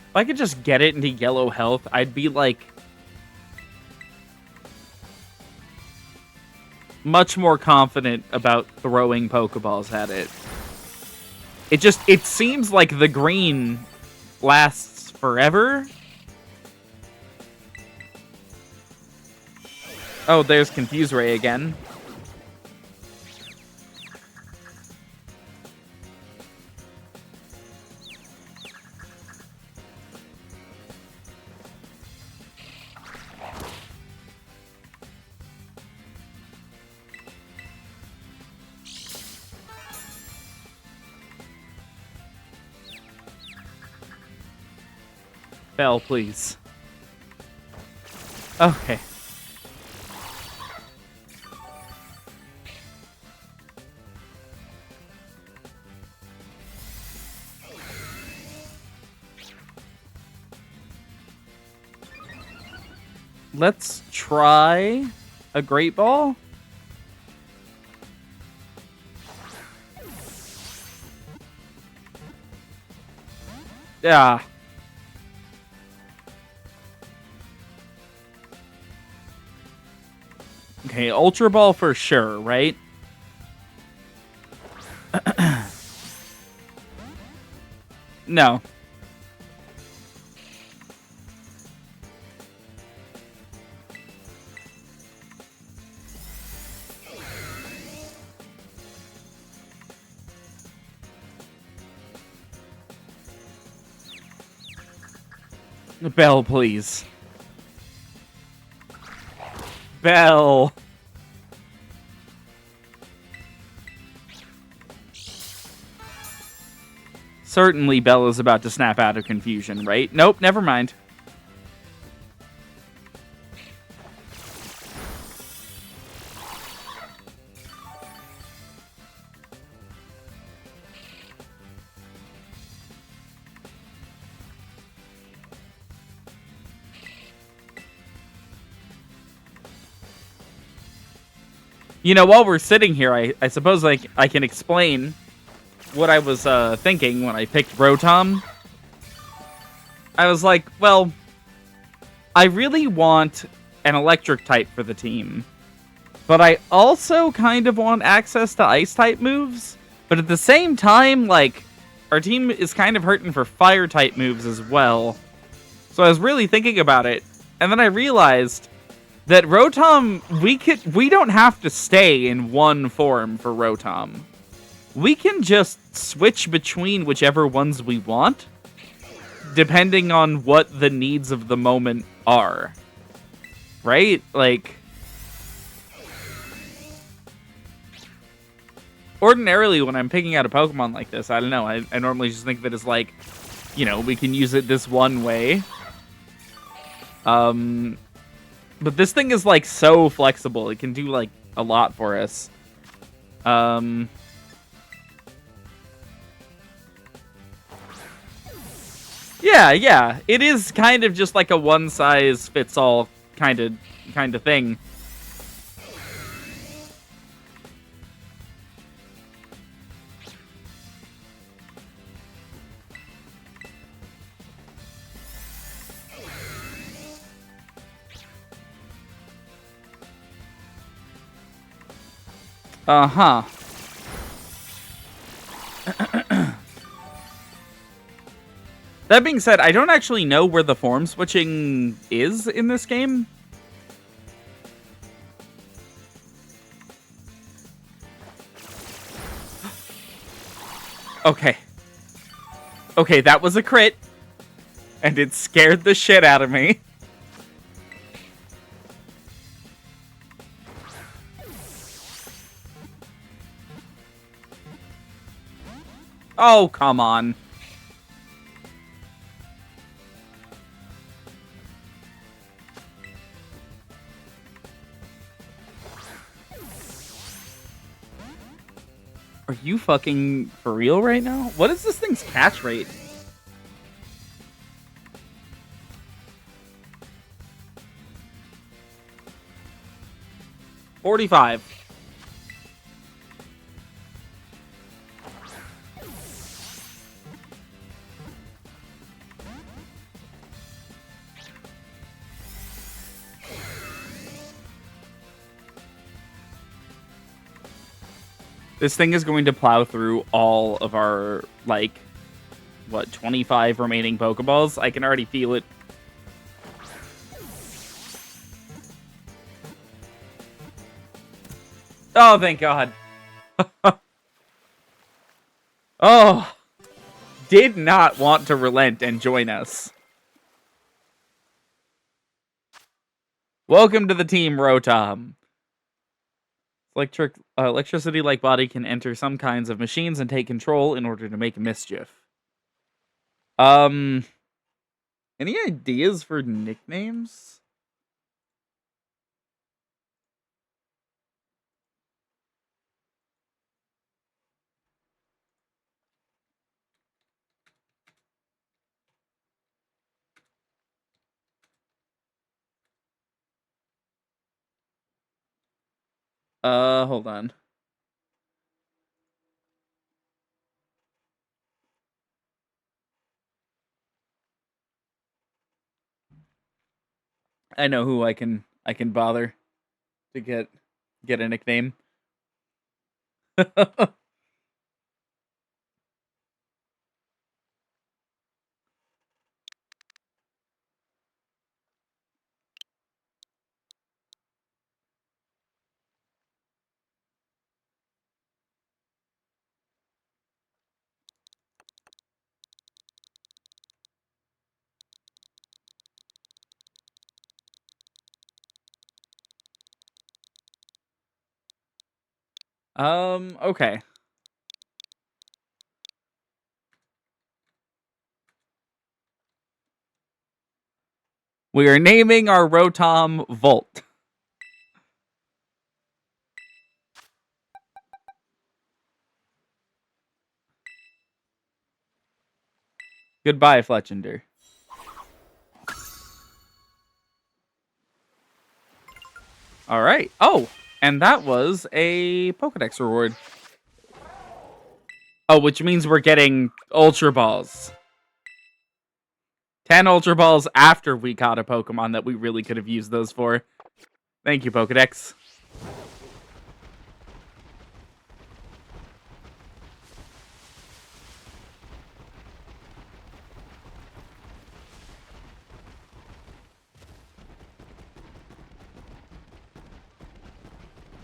If I could just get it into yellow health, I'd be, like, much more confident about throwing Pokeballs at it. It seems like the green lasts forever. Oh, there's Confuse Ray again. Belle, please. Okay. Let's try a Great Ball. Yeah. Okay, Ultra Ball for sure, right? No. Belle, please. Bell. Certainly Bell is about to snap out of confusion, right? Nope, never mind. You know, while we're sitting here, I suppose I can explain what I was thinking when I picked Rotom. I was like, well, I really want an electric type for the team, but I also kind of want access to ice type moves. But at the same time, like, our team is kind of hurting for fire type moves as well. So I was really thinking about it, and then I realized that Rotom, we don't have to stay in one form for Rotom. We can just switch between whichever ones we want, depending on what the needs of the moment are. Right? Like, ordinarily when I'm picking out a Pokemon like this, I don't know, I normally just think that it's like, you know, we can use it this one way. But this thing is, like, so flexible. It can do, like, a lot for us. Yeah. It is kind of just like a one-size-fits-all kind of thing. Uh-huh. That being said, I don't actually know where the form switching is in this game. Okay. Okay, that was a crit. And it scared the shit out of me. Oh, come on. Are you fucking for real right now? What is this thing's catch rate? $45. This thing is going to plow through all of our, like, what, 25 remaining Pokeballs? I can already feel it. Oh, thank God. Oh, did not want to relent and join us. Welcome to the team, Rotom. Electricity-like body can enter some kinds of machines and take control in order to make mischief. Any ideas for nicknames? Hold on. I know who I can bother to get a nickname. Okay. We are naming our Rotom Volt. Goodbye, Fletchender. All right. Oh, and that was a Pokedex reward. Oh, which means we're getting Ultra Balls. 10 Ultra Balls after we caught a Pokemon that we really could have used those for. Thank you, Pokedex.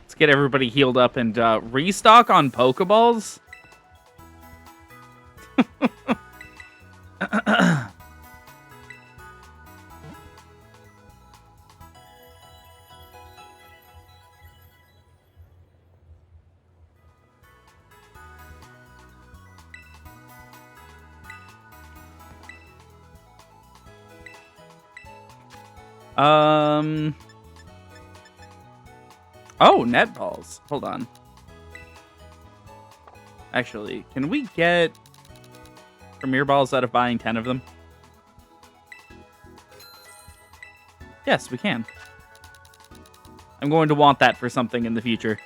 Let's get everybody healed up and restock on Pokeballs. Oh, net balls. Hold on. Actually, can we get Premier Balls out of buying 10 of them? Yes, we can. I'm going to want that for something in the future.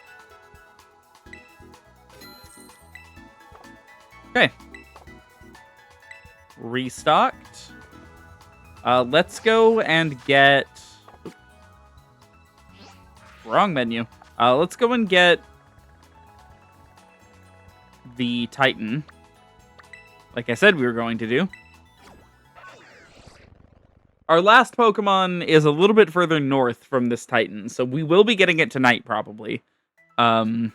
Okay. Restocked. Let's go and get... Wrong menu. Let's go and get the Titan. Like I said we were going to do. Our last Pokemon is a little bit further north from this Titan, so we will be getting it tonight, probably. Oh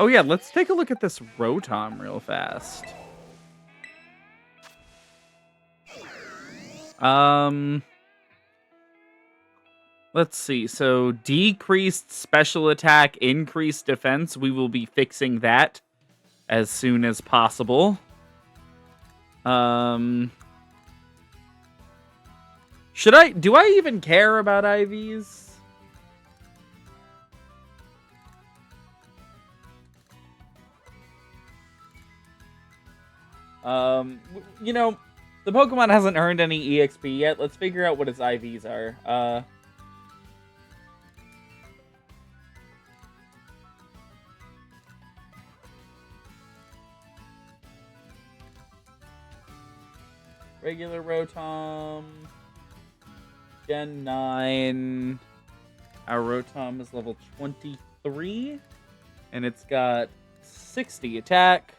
yeah, let's take a look at this Rotom real fast. Let's see. So decreased special attack, increased defense. We will be fixing that as soon as possible. Do I even care about IVs? You know, the Pokemon hasn't earned any EXP yet. Let's figure out what its IVs are. Regular Rotom. Gen 9. Our Rotom is level 23. And it's got 60 attack.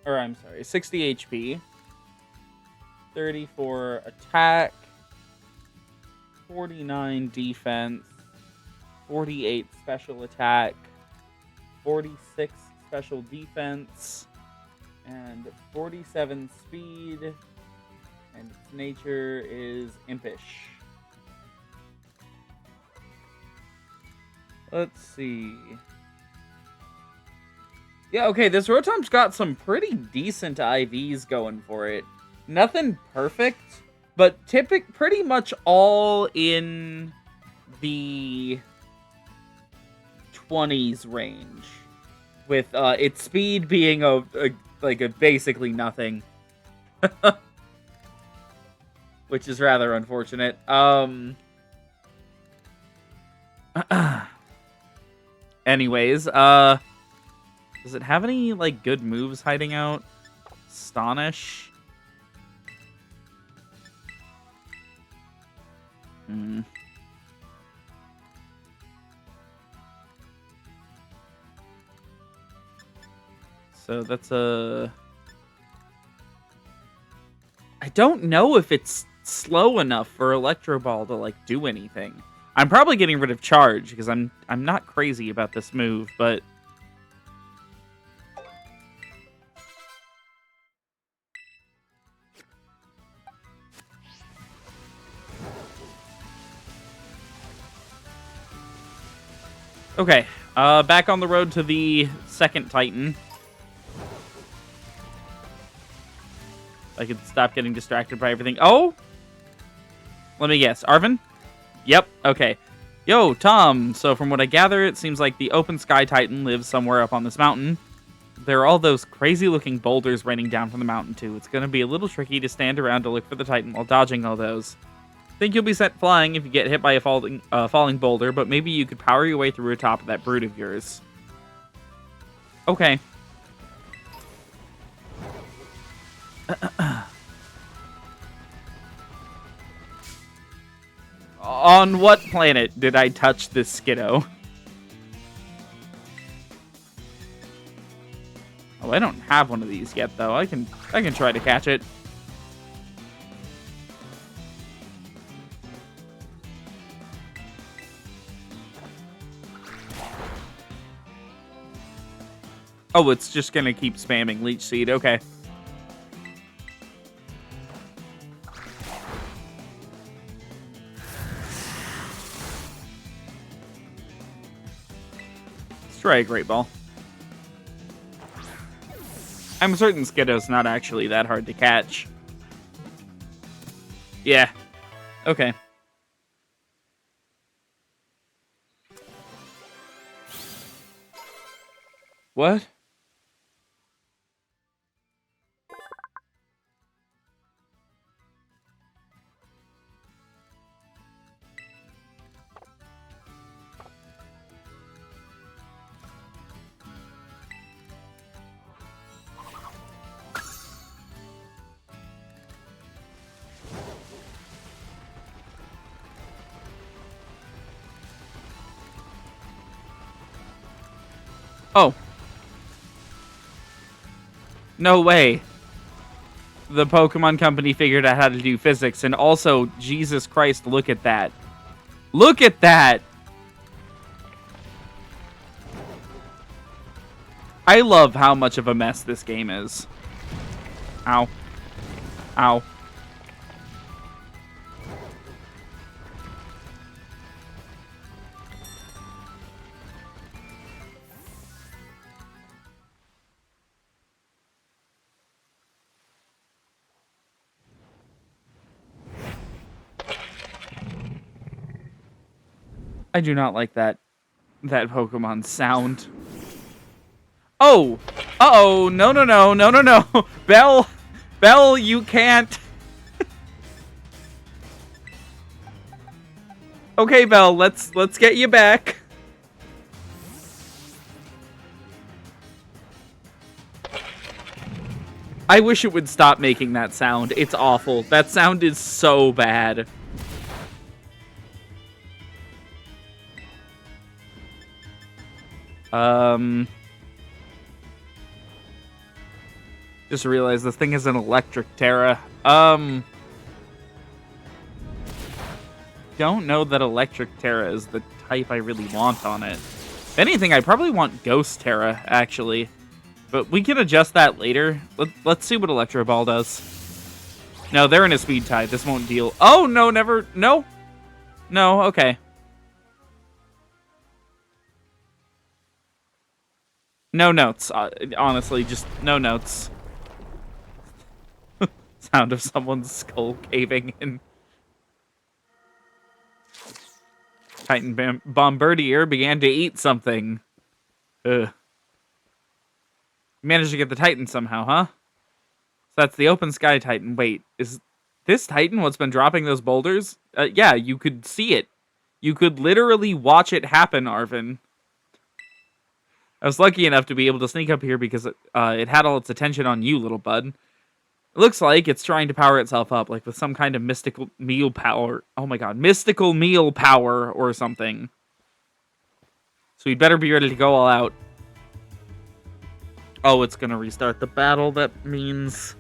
Or, I'm sorry, 60 HP. 34 attack. 49 defense. 48 special attack. 46 special defense. And 47 speed. And its nature is impish. Let's see. Yeah, okay, this Rotom's got some pretty decent IVs going for it. Nothing perfect, but pretty much all in the 20s range. With its speed being a basically nothing. Which is rather unfortunate. Anyways, does it have any, like, good moves hiding out? Astonish? So that's a... I don't know if it's slow enough for Electro Ball to, like, do anything. I'm probably getting rid of Charge, because I'm not crazy about this move, but... Okay, back on the road to the second Titan. I could stop getting distracted by everything. Oh! Let me guess. Arvin? Yep, okay. Yo, Tom. So from what I gather, it seems like the open sky Titan lives somewhere up on this mountain. There are all those crazy-looking boulders raining down from the mountain, too. It's going to be a little tricky to stand around to look for the Titan while dodging all those. Think you'll be sent flying if you get hit by a falling boulder, but maybe you could power your way through the top of that brood of yours. Okay. On what planet did I touch this Skiddo? Oh, I don't have one of these yet, though. I can try to catch it. Oh, it's just gonna keep spamming Leech Seed. Okay. Let's try a Great Ball. I'm certain Skiddo's not actually that hard to catch. Yeah. Okay. What? Oh. No way. The Pokemon Company figured out how to do physics, and also, Jesus Christ, look at that. Look at that! I love how much of a mess this game is. Ow. Ow. I do not like that Pokemon sound. Oh! Uh-oh! No, no, no, no, no, no! Bell! Bell, you can't! Okay, Bell, let's get you back. I wish it would stop making that sound. It's awful. That sound is so bad. Just realized this thing is an electric Terra. Don't know that electric Terra is the type I really want on it. If anything, I probably want Ghost Terra, actually. But we can adjust that later. Let's see what Electro Ball does. No, they're in a speed tie. This won't deal. Oh, no, never. No. No, okay. No notes. Honestly, just no notes. Sound of someone's skull caving in. Titan Bombardier began to eat something. Ugh. Managed to get the Titan somehow, huh? So that's the open sky Titan. Wait, is this Titan what's been dropping those boulders? Yeah, you could see it. You could literally watch it happen, Arvin. I was lucky enough to be able to sneak up here because it had all its attention on you, little bud. It looks like it's trying to power itself up, like with some kind of mystical meal power. Oh my god, mystical meal power or something. So we'd better be ready to go all out. Oh, it's gonna restart the battle. That means...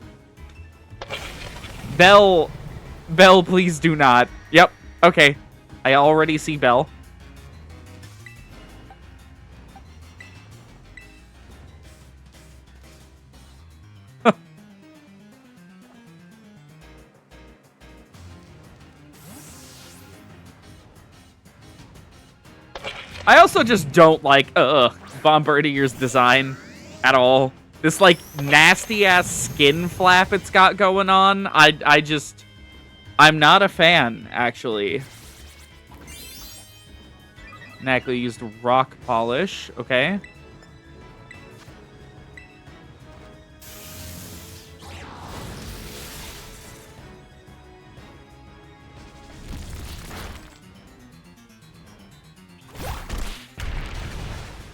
Bell, please do not. Yep, okay. I already see Bell. I also just don't like Bombardier's design at all. This like nasty ass skin flap it's got going on. I'm not a fan, actually. Nackley used rock polish. Okay.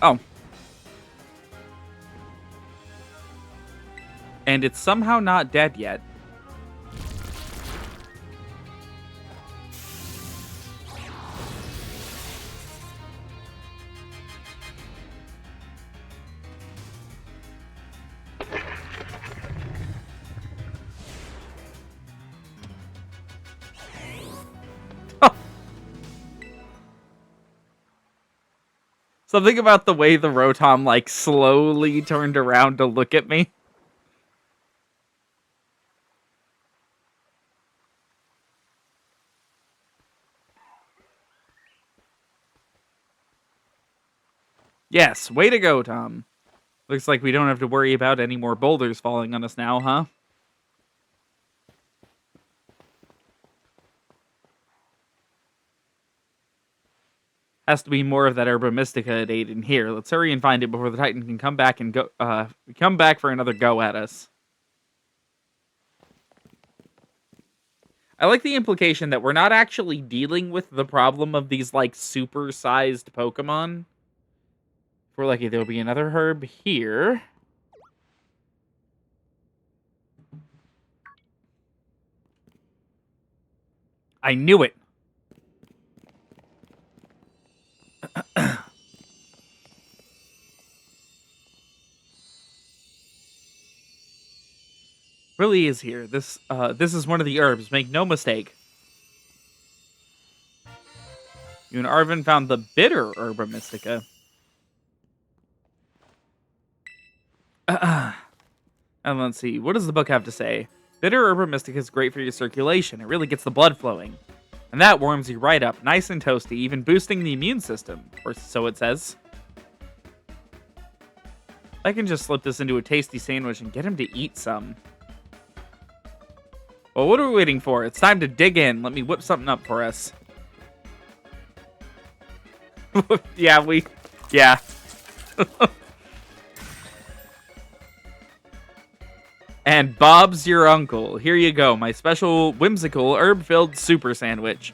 Oh. And it's somehow not dead yet. Something about the way the Rotom, like, slowly turned around to look at me. Yes, way to go, Tom. Looks like we don't have to worry about any more boulders falling on us now, huh? Has to be more of that Herba Mystica it ate in here. Let's hurry and find it before the Titan can come back and come back for another go at us. I like the implication that we're not actually dealing with the problem of these, like, super-sized Pokemon. If we're lucky, there'll be another herb here. I knew it! Really is here. This is one of the herbs. Make no mistake. You and Arvin found the bitter Herba Mystica. And let's see. What does the book have to say? Bitter Herba Mystica is great for your circulation. It really gets the blood flowing. And that warms you right up. Nice and toasty, even boosting the immune system. Or so it says. I can just slip this into a tasty sandwich and get him to eat some. Well, what are we waiting for? It's time to dig in. Let me whip something up for us. Yeah. And Bob's your uncle. Here you go, my special, whimsical, herb-filled super sandwich.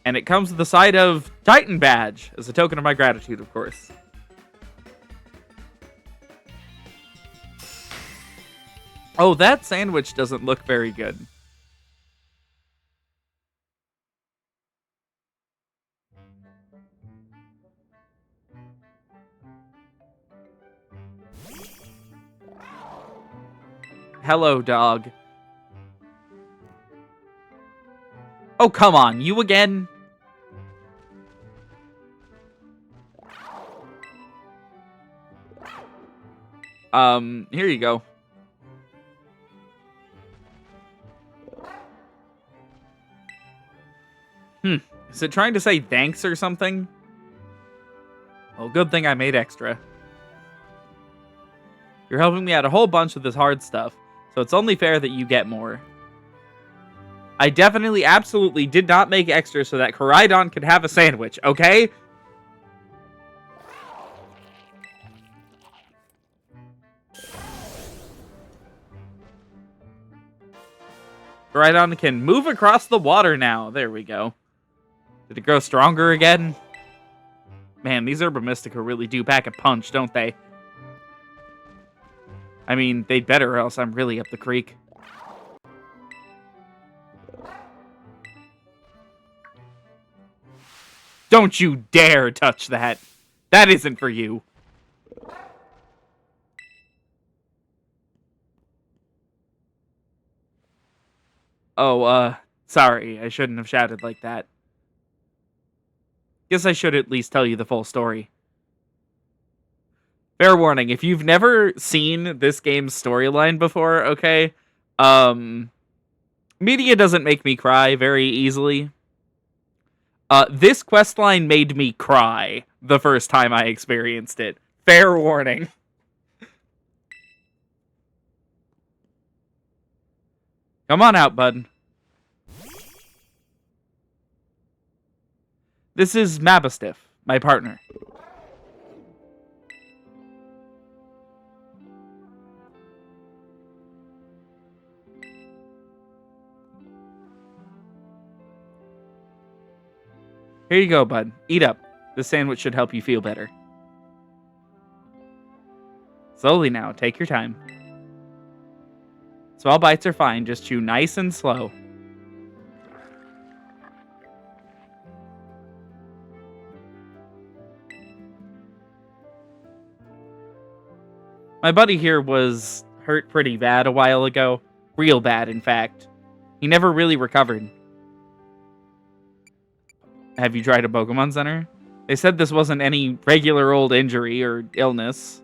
And it comes with the side of Titan Badge, as a token of my gratitude, of course. Oh, that sandwich doesn't look very good. Hello, dog. Oh, come on. You again? Here you go. Is it trying to say thanks or something? Well, good thing I made extra. You're helping me out a whole bunch with this hard stuff, so it's only fair that you get more. I definitely, absolutely did not make extra so that Koraidon could have a sandwich, okay? Koraidon can move across the water now. There we go. Did it grow stronger again? Man, these Herba Mystica really do pack a punch, don't they? I mean, they'd better, or else I'm really up the creek. Don't you dare touch that! That isn't for you! Oh, sorry, I shouldn't have shouted like that. Guess I should at least tell you the full story. Fair warning, if you've never seen this game's storyline before, okay, media doesn't make me cry very easily. This questline made me cry the first time I experienced it. Fair warning. Come on out, bud. This is Mabastiff, my partner. Here you go, bud. Eat up. This sandwich should help you feel better. Slowly now. Take your time. Small bites are fine. Just chew nice and slow. My buddy here was hurt pretty bad a while ago. Real bad, in fact. He never really recovered. Have you tried a Pokemon Center? They said this wasn't any regular old injury or illness.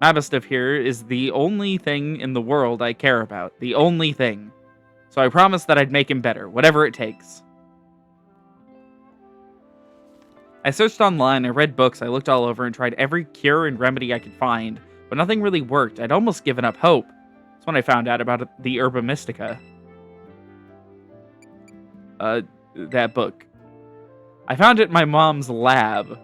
Mabastiff here is the only thing in the world I care about. The only thing. So I promised that I'd make him better, whatever it takes. I searched online, I read books, I looked all over and tried every cure and remedy I could find, but nothing really worked. I'd almost given up hope. That's when I found out about the Herba Mystica. That book. I found it in my mom's lab.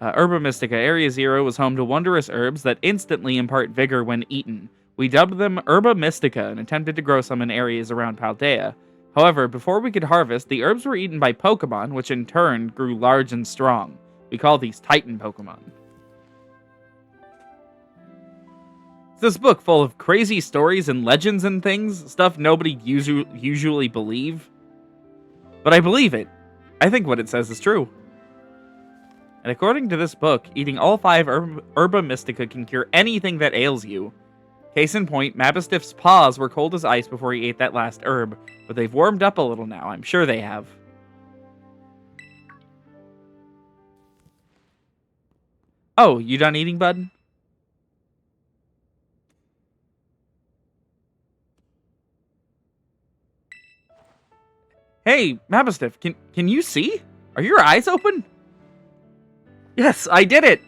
Herba Mystica, Area 0 was home to wondrous herbs that instantly impart vigor when eaten. We dubbed them Herba Mystica and attempted to grow some in areas around Paldea. However, before we could harvest, the herbs were eaten by Pokemon, which in turn grew large and strong. We call these Titan Pokemon. It's this book full of crazy stories and legends and things, stuff nobody usually believe. But I believe it. I think what it says is true. And according to this book, eating all 5 Herba Mystica can cure anything that ails you. Case in point, Mabastiff's paws were cold as ice before he ate that last herb, but they've warmed up a little now. I'm sure they have. Oh, you done eating, bud? Hey, Mabastiff, can you see? Are your eyes open? Yes, I did it!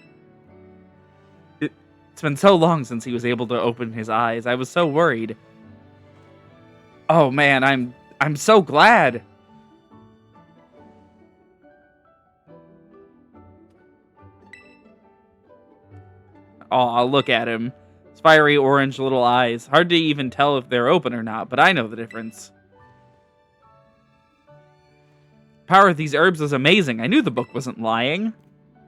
It's been so long since he was able to open his eyes. I was so worried. Oh man, I'm so glad. Aw, look at him. His fiery orange little eyes. Hard to even tell if they're open or not, but I know the difference. Power of these herbs is amazing. I knew the book wasn't lying.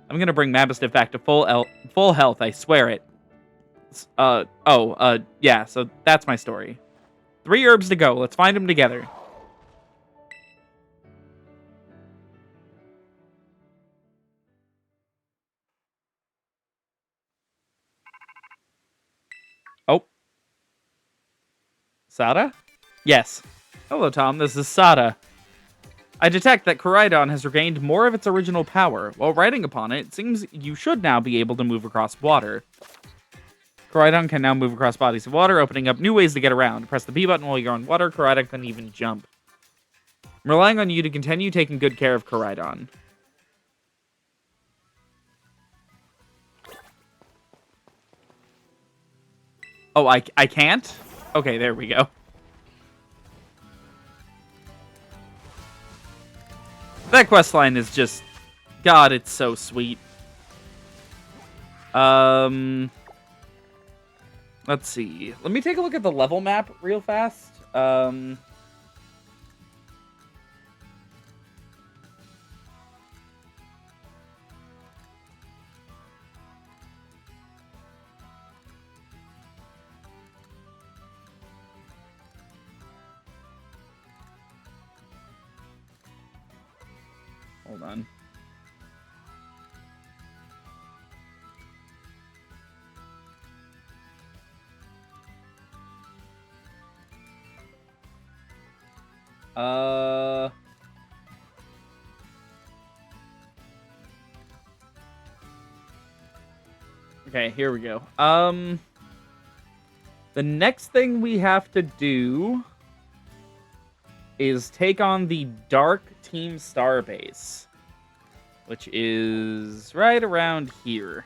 I'm gonna bring Mabastiff back to full health, I swear it. Yeah, so that's my story. 3 herbs to go. Let's find them together. Oh. Sada? Yes. Hello, Tom. This is Sada. I detect that Koraidon has regained more of its original power. While riding upon it, it seems you should now be able to move across water. Koraidon can now move across bodies of water, opening up new ways to get around. Press the B button while you're on water. Koraidon can even jump. I'm relying on you to continue taking good care of Koraidon. Oh, I can't? Okay, there we go. That questline is just... God, it's so sweet. Let's see. Let me take a look at the level map real fast. Hold on. Okay, here we go. The next thing we have to do is take on the Dark Team Starbase, which is right around here.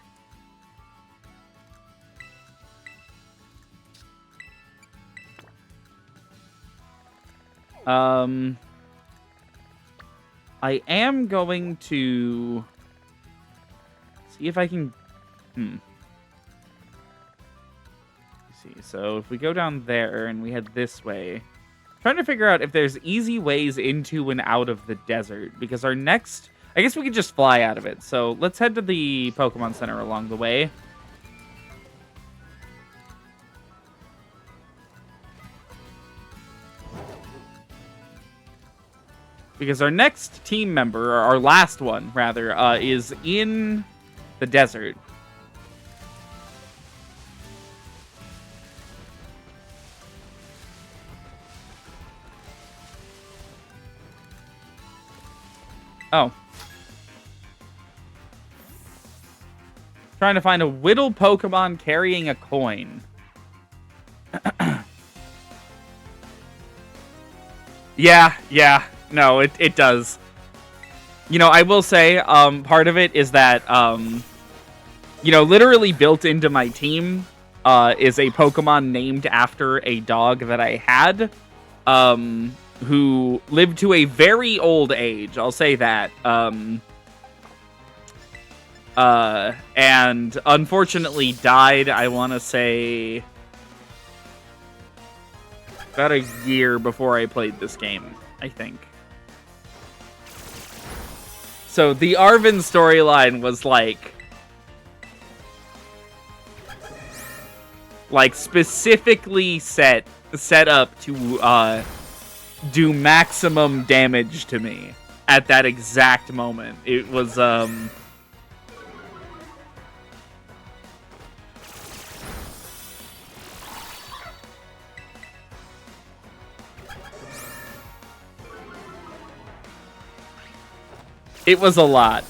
I am going to see if I can... Let's see, so if we go down there and we head this way... Trying to figure out if there's easy ways into and out of the desert, because our next... I guess we could just fly out of it, so let's head to the Pokemon Center along the way. Because our next team member, or our last one, rather, is in the desert. Oh. Trying to find a Whittle Pokemon carrying a coin. Yeah. No, it does. You know, I will say, part of it is that, you know, literally built into my team, is a Pokemon named after a dog that I had, who lived to a very old age. I'll say that. And unfortunately died, I want to say, about a year before I played this game, I think. So the Arven storyline was like specifically set up to do maximum damage to me at that exact moment. It was it was a lot.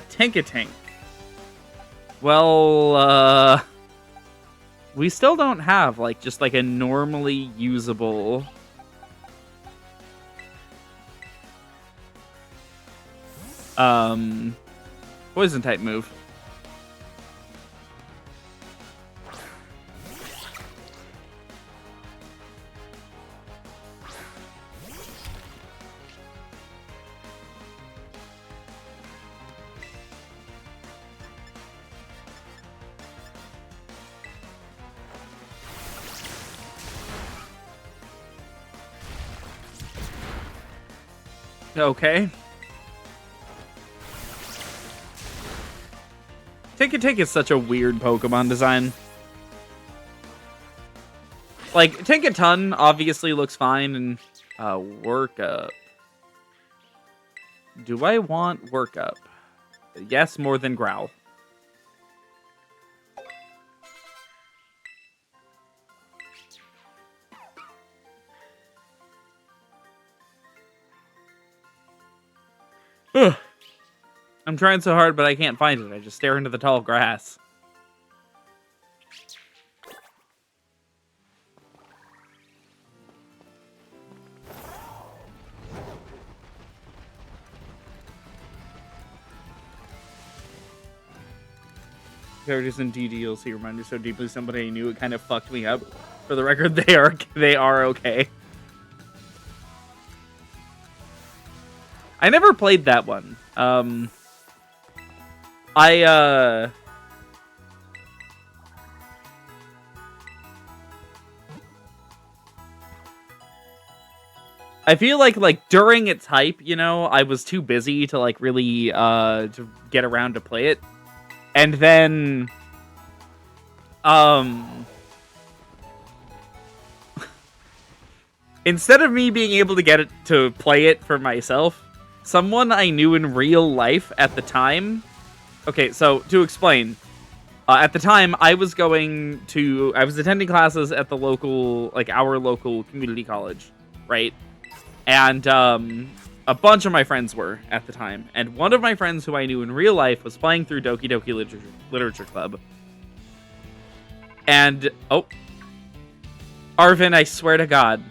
Tank. Well, we still don't have, like, just, like, a normally usable... Poison-type move. Okay. Tank is such a weird Pokemon design. Like, Tankaton obviously looks fine, and Workup. Do I want Workup? Yes, more than Growl. Ugh. I'm trying so hard, but I can't find it. I just stare into the tall grass. Characters in DDLC remind me so deeply somebody I knew. It kind of fucked me up. For the record, they are okay. I never played that one. I feel like during its hype, you know, I was too busy to like really to get around to play it. And then instead of me being able to get it to play it for myself, someone I knew in real life at the time... Okay, so to explain, at the time I was attending classes at the local, like our local community college, right? And a bunch of my friends were at the time, and one of my friends who I knew in real life was playing through Doki Doki Literature Club. And, oh, Arvin, I swear to God.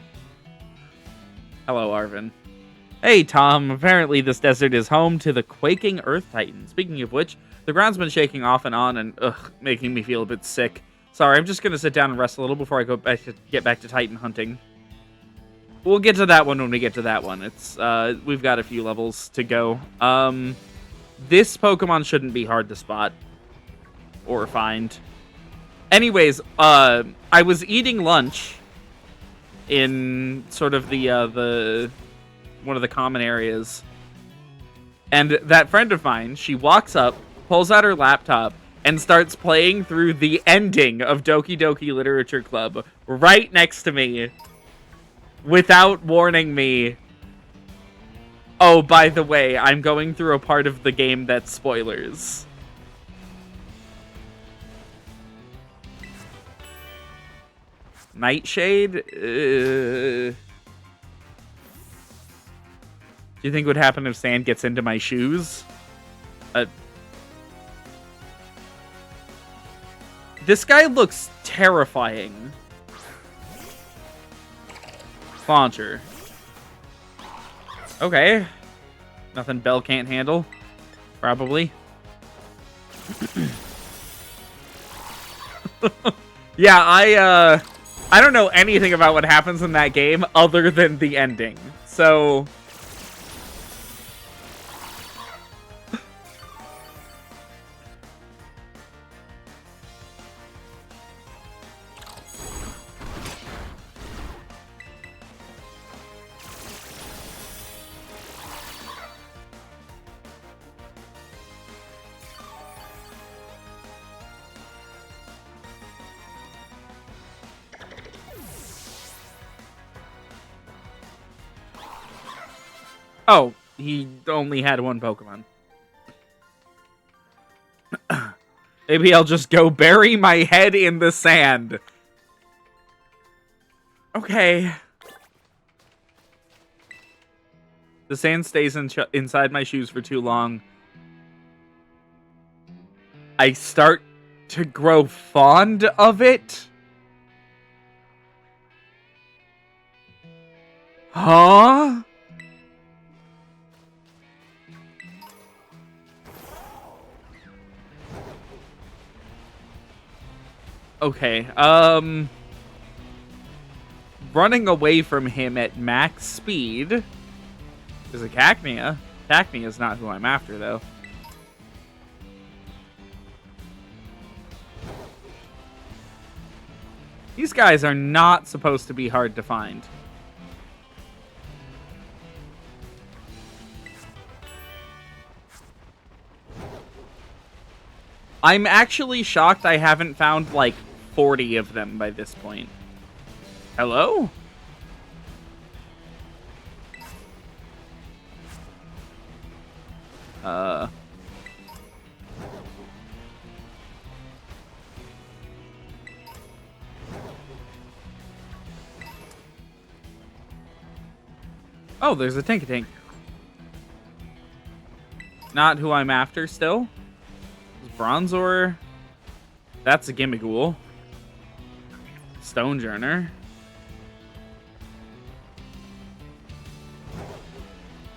Hello, Arvin. Hey, Tom, apparently this desert is home to the quaking Earth Titan. Speaking of which, the ground's been shaking off and on and, making me feel a bit sick. Sorry, I'm just gonna sit down and rest a little before I get back to Titan hunting. We'll get to that one when we get to that one. It's, we've got a few levels to go. This Pokemon shouldn't be hard to spot or find. Anyways, I was eating lunch in sort of the one of the common areas, and that friend of mine, she walks up, pulls out her laptop, and starts playing through the ending of Doki Doki Literature Club right next to me, without warning me. Oh, by the way, I'm going through a part of the game that's spoilers. Nightshade? Do you think what would happen if sand gets into my shoes? This guy looks terrifying. Launcher. Okay. Nothing Bell can't handle. Probably. Yeah, I don't know anything about what happens in that game other than the ending. So oh, he only had one Pokemon. Maybe I'll just go bury my head in the sand. Okay. The sand stays inside my shoes for too long. I start to grow fond of it. Huh? Okay, running away from him at max speed is a Cacnea. Cacnea is not who I'm after, though. These guys are not supposed to be hard to find. I'm actually shocked I haven't found, like, 40 of them by this point. Hello? Oh, there's a Tinkatank. Not who I'm after still. Bronzor. That's a Gimmighoul. Stonejourner.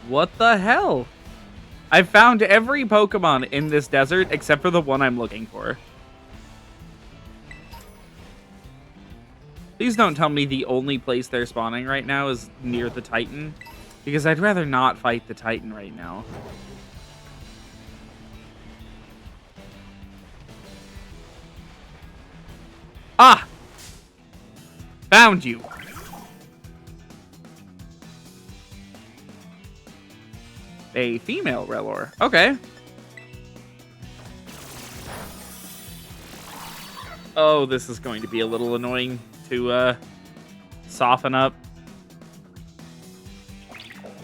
What the hell? I've found every Pokemon in this desert except for the one I'm looking for. Please don't tell me the only place they're spawning right now is near the Titan, because I'd rather not fight the Titan right now. Ah! Found you. A female Relor. Okay. Oh, this is going to be a little annoying to soften up.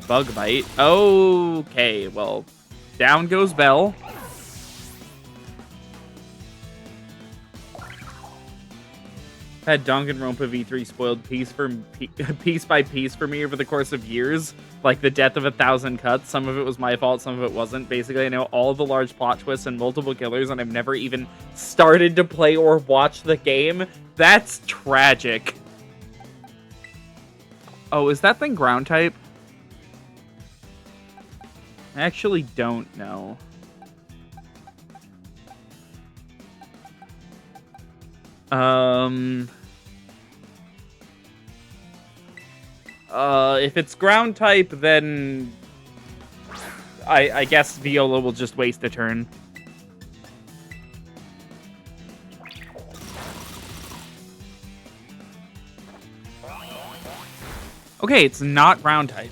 Bug bite. Okay, well, down goes Bell. Had Danganronpa V3 spoiled piece by piece for me over the course of years. Like the death of 1,000 cuts. Some of it was my fault, some of it wasn't. Basically, I know all the large plot twists and multiple killers, and I've never even started to play or watch the game. That's tragic. Oh, is that thing ground type? I actually don't know. If it's ground type, then I guess Viola will just waste a turn. Okay, it's not ground type.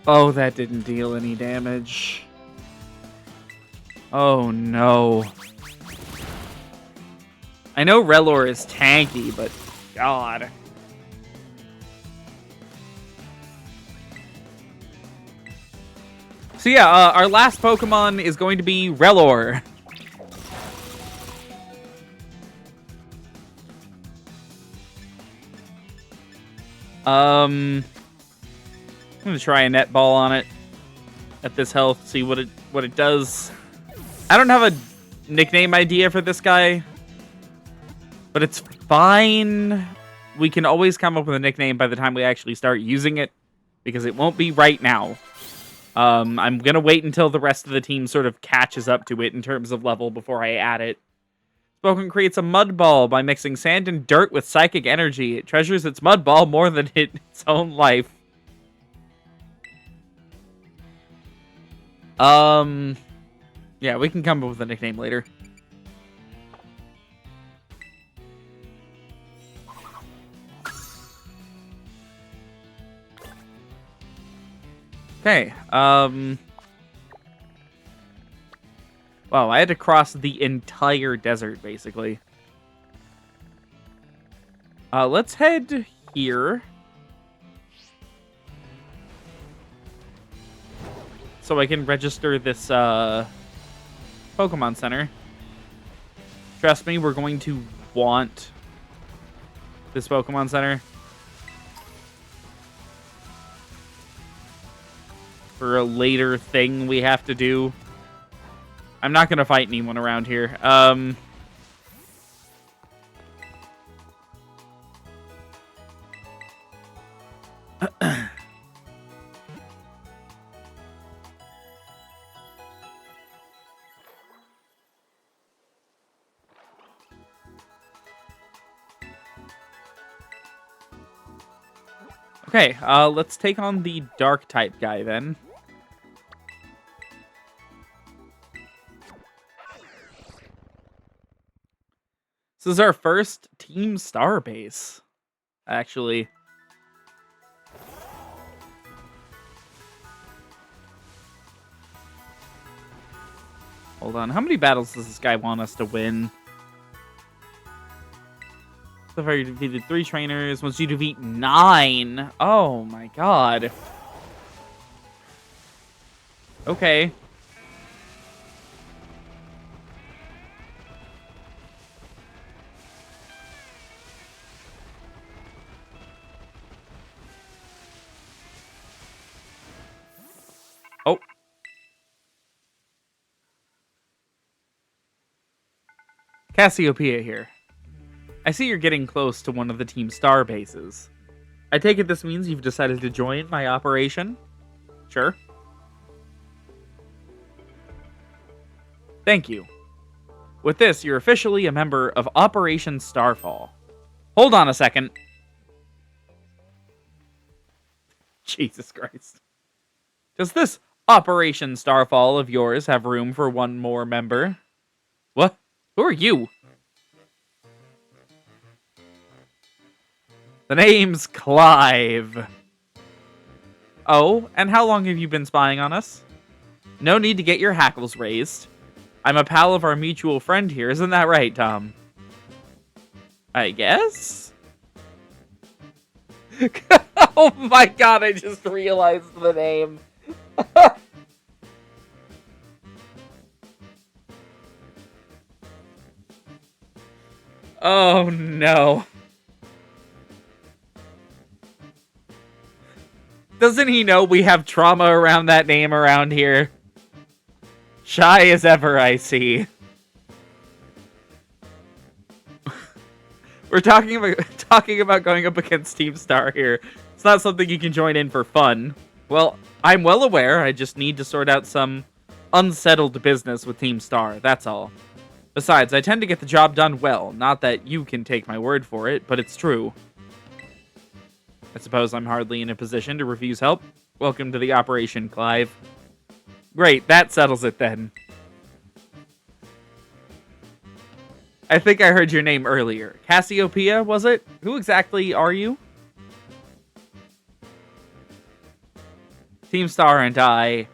Oh, that didn't deal any damage. Oh, no. I know Relor is tanky, but God. So yeah, our last Pokemon is going to be Relor. I'm gonna try a net ball on it at this health, see what it does. I don't have a nickname idea for this guy, but it's fine. We can always come up with a nickname by the time we actually start using it, because it won't be right now. I'm gonna wait until the rest of the team sort of catches up to it in terms of level before I add it. Spoken creates a mud ball by mixing sand and dirt with psychic energy. It treasures its mud ball more than its own life. Yeah, we can come up with a nickname later. Okay, wow, I had to cross the entire desert, basically. Let's head here. So I can register this, Pokemon Center. Trust me, we're going to want this Pokemon Center for a later thing we have to do. I'm not going to fight anyone around here. Okay, let's take on the dark type guy then. This is our first Team Star base, actually. Hold on, how many battles does this guy want us to win? So far, you defeated 3 trainers. Wants you to defeat 9. Oh my god. Okay. Oh. Cassiopeia here. I see you're getting close to one of the Team Star bases. I take it this means you've decided to join my operation? Sure. Thank you. With this, you're officially a member of Operation Starfall. Hold on a second. Jesus Christ. Does this Operation Starfall of yours have room for one more member? What? Who are you? The name's Clive. Oh, and how long have you been spying on us? No need to get your hackles raised. I'm a pal of our mutual friend here, isn't that right, Tom? I guess? Oh my god, I just realized the name. Oh no. Doesn't he know we have trauma around that name around here? Shy as ever, I see. We're talking about going up against Team Star here. It's not something you can join in for fun. Well, I'm well aware. I just need to sort out some unsettled business with Team Star. That's all. Besides, I tend to get the job done well. Not that you can take my word for it, but it's true. I suppose I'm hardly in a position to refuse help. Welcome to the operation, Clive. Great, that settles it then. I think I heard your name earlier. Cassiopeia, was it? Who exactly are you? Team Star and I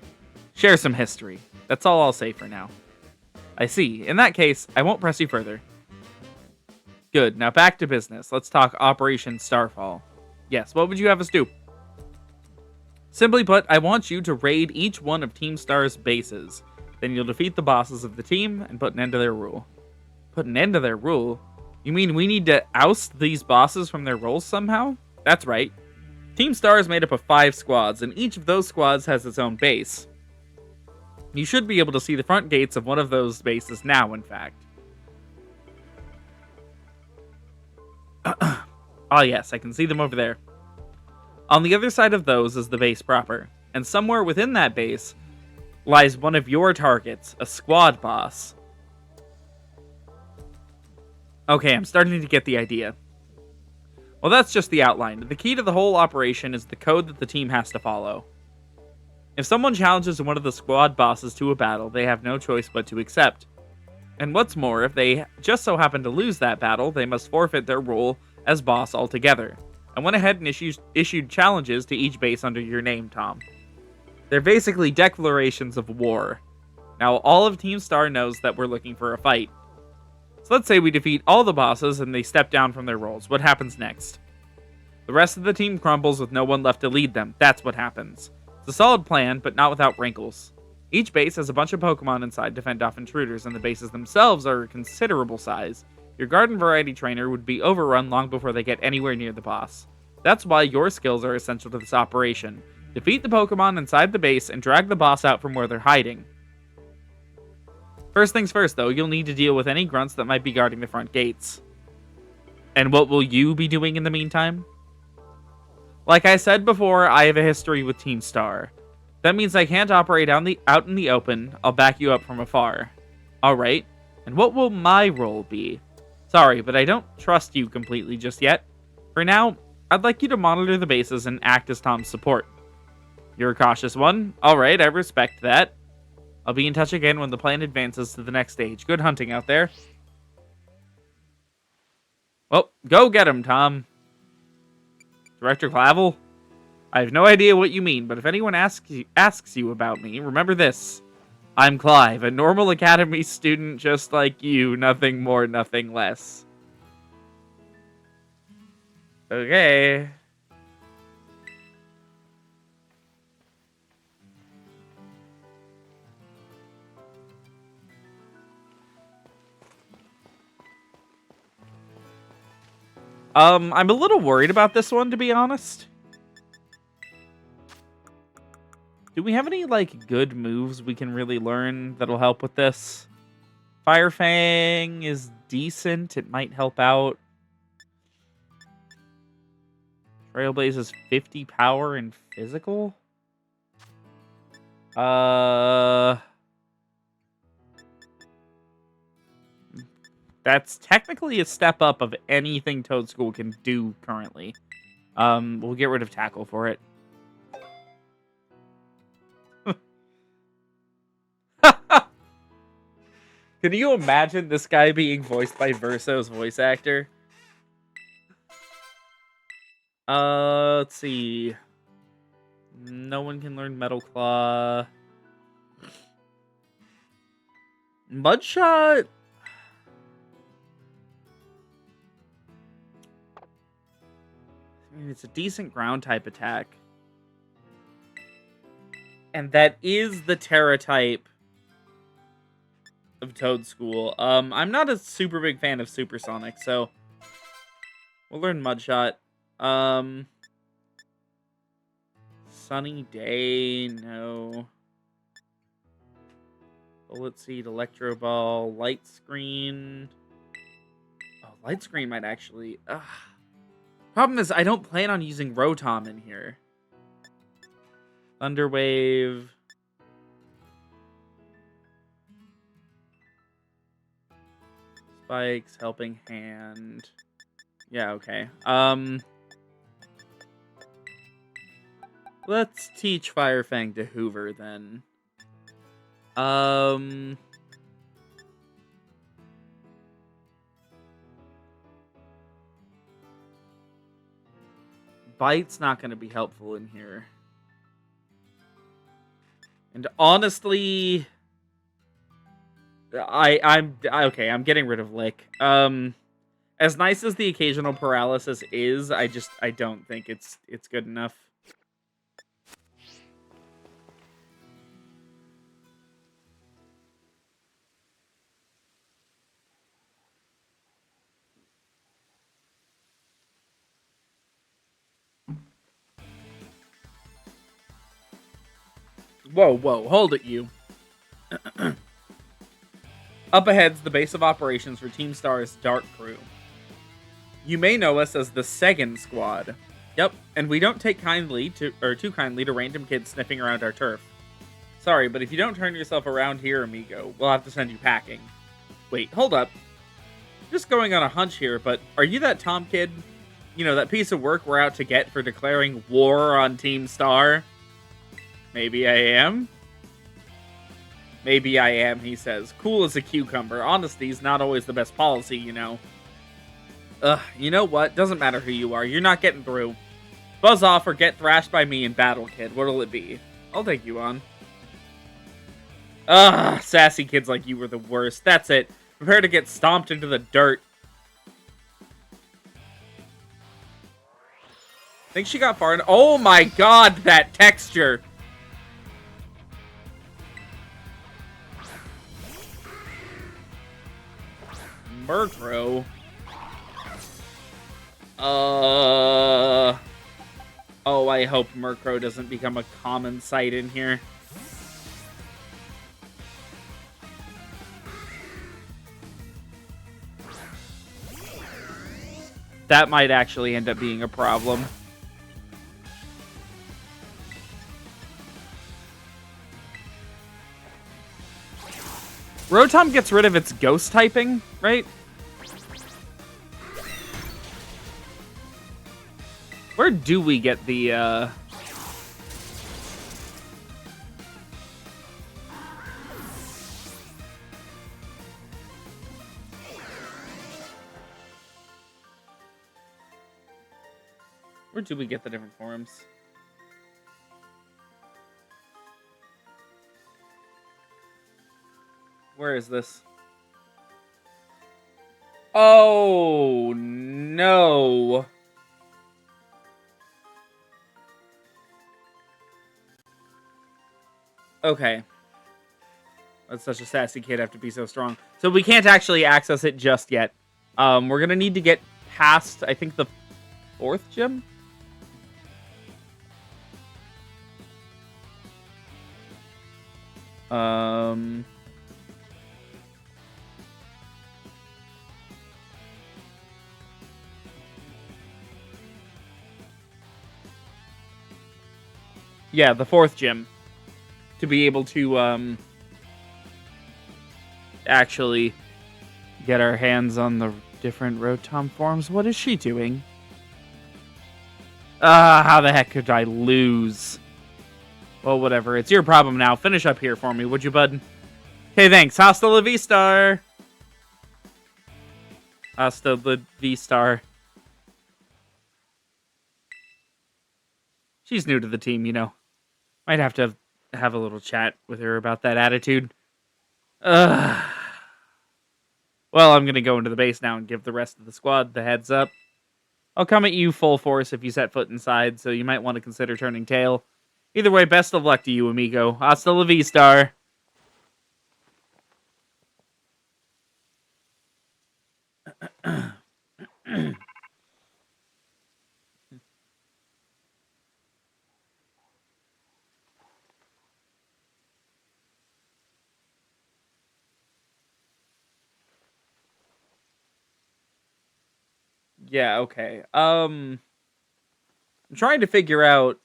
share some history. That's all I'll say for now. I see. In that case, I won't press you further. Good. Now back to business. Let's talk Operation Starfall. Yes, what would you have us do? Simply put, I want you to raid each one of Team Star's bases. Then you'll defeat the bosses of the team and put an end to their rule. Put an end to their rule? You mean we need to oust these bosses from their roles somehow? That's right. Team Star is made up of 5 squads, and each of those squads has its own base. You should be able to see the front gates of one of those bases now, in fact. Ah yes, I can see them over there. On the other side of those is the base proper, and somewhere within that base lies one of your targets, a squad boss. Okay, I'm starting to get the idea. Well, that's just the outline. The key to the whole operation is the code that the team has to follow. If someone challenges one of the squad bosses to a battle, they have no choice but to accept. And what's more, if they just so happen to lose that battle, they must forfeit their role as boss altogether. I went ahead and issued challenges to each base under your name, Tom. They're basically declarations of war. Now, all of Team Star knows that we're looking for a fight. So let's say we defeat all the bosses and they step down from their roles. What happens next? The rest of the team crumbles with no one left to lead them. That's what happens. It's a solid plan, but not without wrinkles. Each base has a bunch of Pokemon inside to fend off intruders, and the bases themselves are a considerable size. Your garden variety trainer would be overrun long before they get anywhere near the boss. That's why your skills are essential to this operation. Defeat the Pokemon inside the base and drag the boss out from where they're hiding. First things first, though, you'll need to deal with any grunts that might be guarding the front gates. And what will you be doing in the meantime? Like I said before, I have a history with Team Star. That means I can't operate out in the open. I'll back you up from afar. Alright, and what will my role be? Sorry, but I don't trust you completely just yet. For now, I'd like you to monitor the bases and act as Tom's support. You're a cautious one. Alright, I respect that. I'll be in touch again when the plan advances to the next stage. Good hunting out there. Well, go get him, Tom. Director Clavel? I have no idea what you mean, but if anyone asks you about me, remember this. I'm Clive, a normal academy student just like you. Nothing more, nothing less. Okay. I'm a little worried about this one, to be honest. Do we have any, like, good moves we can really learn that'll help with this? Fire Fang is decent. It might help out. Trailblaze is 50 power and physical? That's technically a step up of anything Toad School can do currently. We'll get rid of Tackle for it. Can you imagine this guy being voiced by Verso's voice actor? Let's see. No one can learn Metal Claw. Mudshot. mean, it's a decent ground type attack. And that is the Terra type of Toadschool. I'm not a super big fan of Supersonic, so we'll learn Mudshot. Sunny Day, no. Bullet Seed, Electro Ball, Light Screen. Oh, Light Screen might actually... Problem is, I don't plan on using Rotom in here. Thunderwave. Spikes, Helping Hand. Yeah, okay. Let's teach Firefang to Hoover, then. Bite's not going to be helpful in here. And honestly, I'm getting rid of Lick. As nice as the occasional paralysis is, I don't think it's good enough. Whoa, hold it, you. Up ahead's the base of operations for Team Star's Dark Crew. You may know us as the Second Squad. Yep, and we don't take too kindly to random kids sniffing around our turf. Sorry, but if you don't turn yourself around here, amigo, we'll have to send you packing. Wait, hold up. Just going on a hunch here, but are you that Tom kid? You know, that piece of work we're out to get for declaring war on Team Star? Maybe I am? Maybe I am, he says. Cool as a cucumber. Honesty's not always the best policy, you know. Ugh, you know what? Doesn't matter who you are. You're not getting through. Buzz off or get thrashed by me in battle, kid. What'll it be? I'll take you on. Ugh, sassy kids like you were the worst. That's it. Prepare to get stomped into the dirt. Think she got far enough? Oh my god, that texture! Murkrow. Oh, I hope Murkrow doesn't become a common sight in here. That might actually end up being a problem. Rotom gets rid of its ghost typing, right? Where do we get the, Where do we get the different forms? Where is this? Oh, no. Okay. That's such a sassy kid, have to be so strong. So we can't actually access it just yet. We're gonna need to get past, I think, the 4th gym? Yeah, the 4th gym. To be able to, actually get our hands on the different Rotom forms. What is she doing? How the heck could I lose? Well, whatever. It's your problem now. Finish up here for me, would you, bud? Okay, thanks. Hasta la vista. Hasta la vista. She's new to the team, you know. Might have to have a little chat with her about that attitude. Well, I'm going to go into the base now and give the rest of the squad the heads up. I'll come at you full force if you set foot inside, so you might want to consider turning tail. Either way, best of luck to you, amigo. Hasta la vista. Yeah, okay. I'm trying to figure out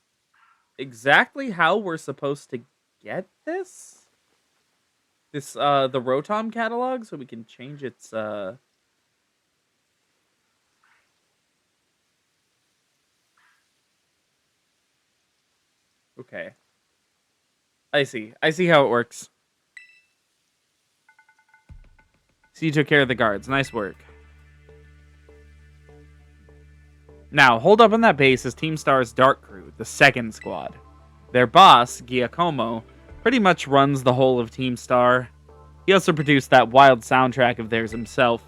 exactly how we're supposed to get this. The Rotom catalog, so we can change its Okay. I see. I see how it works. So you took care of the guards. Nice work. Now, hold up on that base is Team Star's Dark Crew, the second squad. Their boss, Giacomo, pretty much runs the whole of Team Star. He also produced that wild soundtrack of theirs himself.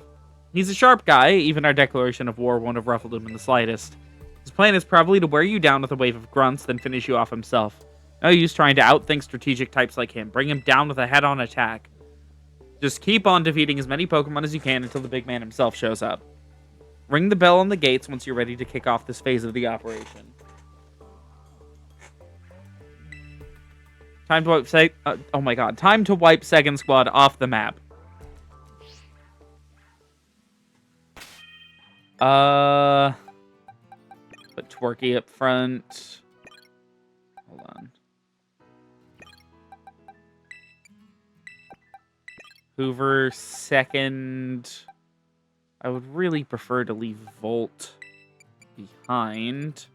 He's a sharp guy, even our declaration of war won't have ruffled him in the slightest. His plan is probably to wear you down with a wave of grunts, then finish you off himself. No use trying to outthink strategic types like him. Bring him down with a head-on attack. Just keep on defeating as many Pokemon as you can until the big man himself shows up. Ring the bell on the gates once you're ready to kick off this phase of the operation. Time to wipe oh my god. Time to wipe Second Squad off the map. Put Twerky up front. Hold on. Hoover second. I would really prefer to leave Volt behind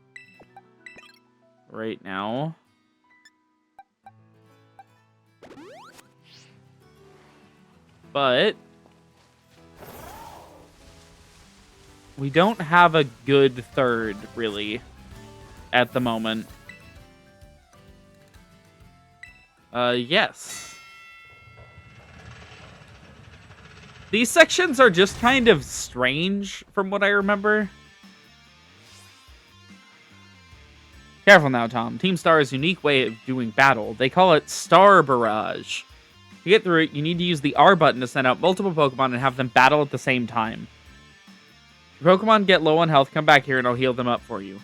right now. But we don't have a good third, really, at the moment. Yes. These sections are just kind of strange, from what I remember. Careful now, Tom. Team Star's unique way of doing battle. They call it Star Barrage. To get through it, you need to use the R button to send out multiple Pokemon and have them battle at the same time. If your Pokemon get low on health, come back here and I'll heal them up for you.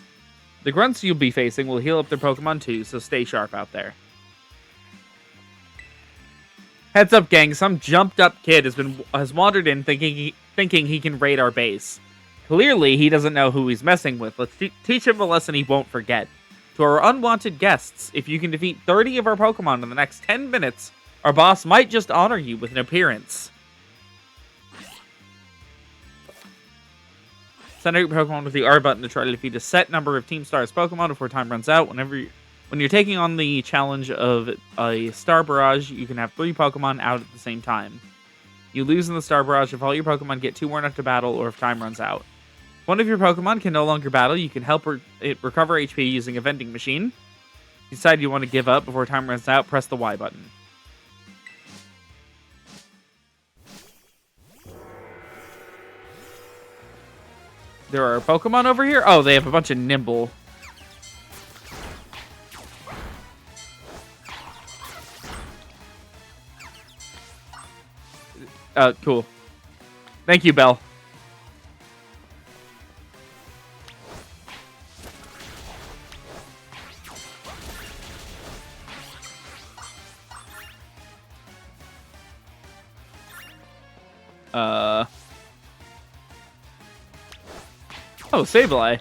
The grunts you'll be facing will heal up their Pokemon too, so stay sharp out there. Heads up, gang. Some jumped-up kid has wandered in thinking he can raid our base. Clearly, he doesn't know who he's messing with. Let's teach him a lesson he won't forget. To our unwanted guests, if you can defeat 30 of our Pokemon in the next 10 minutes, our boss might just honor you with an appearance. Send out your Pokemon with the R button to try to defeat a set number of Team Star's Pokemon before time runs out. When you're taking on the challenge of a Star Barrage, you can have 3 Pokemon out at the same time. You lose in the Star Barrage if all your Pokemon get too worn out to battle or if time runs out. If one of your Pokemon can no longer battle, you can help it recover HP using a vending machine. If you decide you want to give up before time runs out, press the Y button. There are Pokemon over here? Oh, they have a bunch of Nimble. Cool. Thank you, Belle. Oh, Sableye.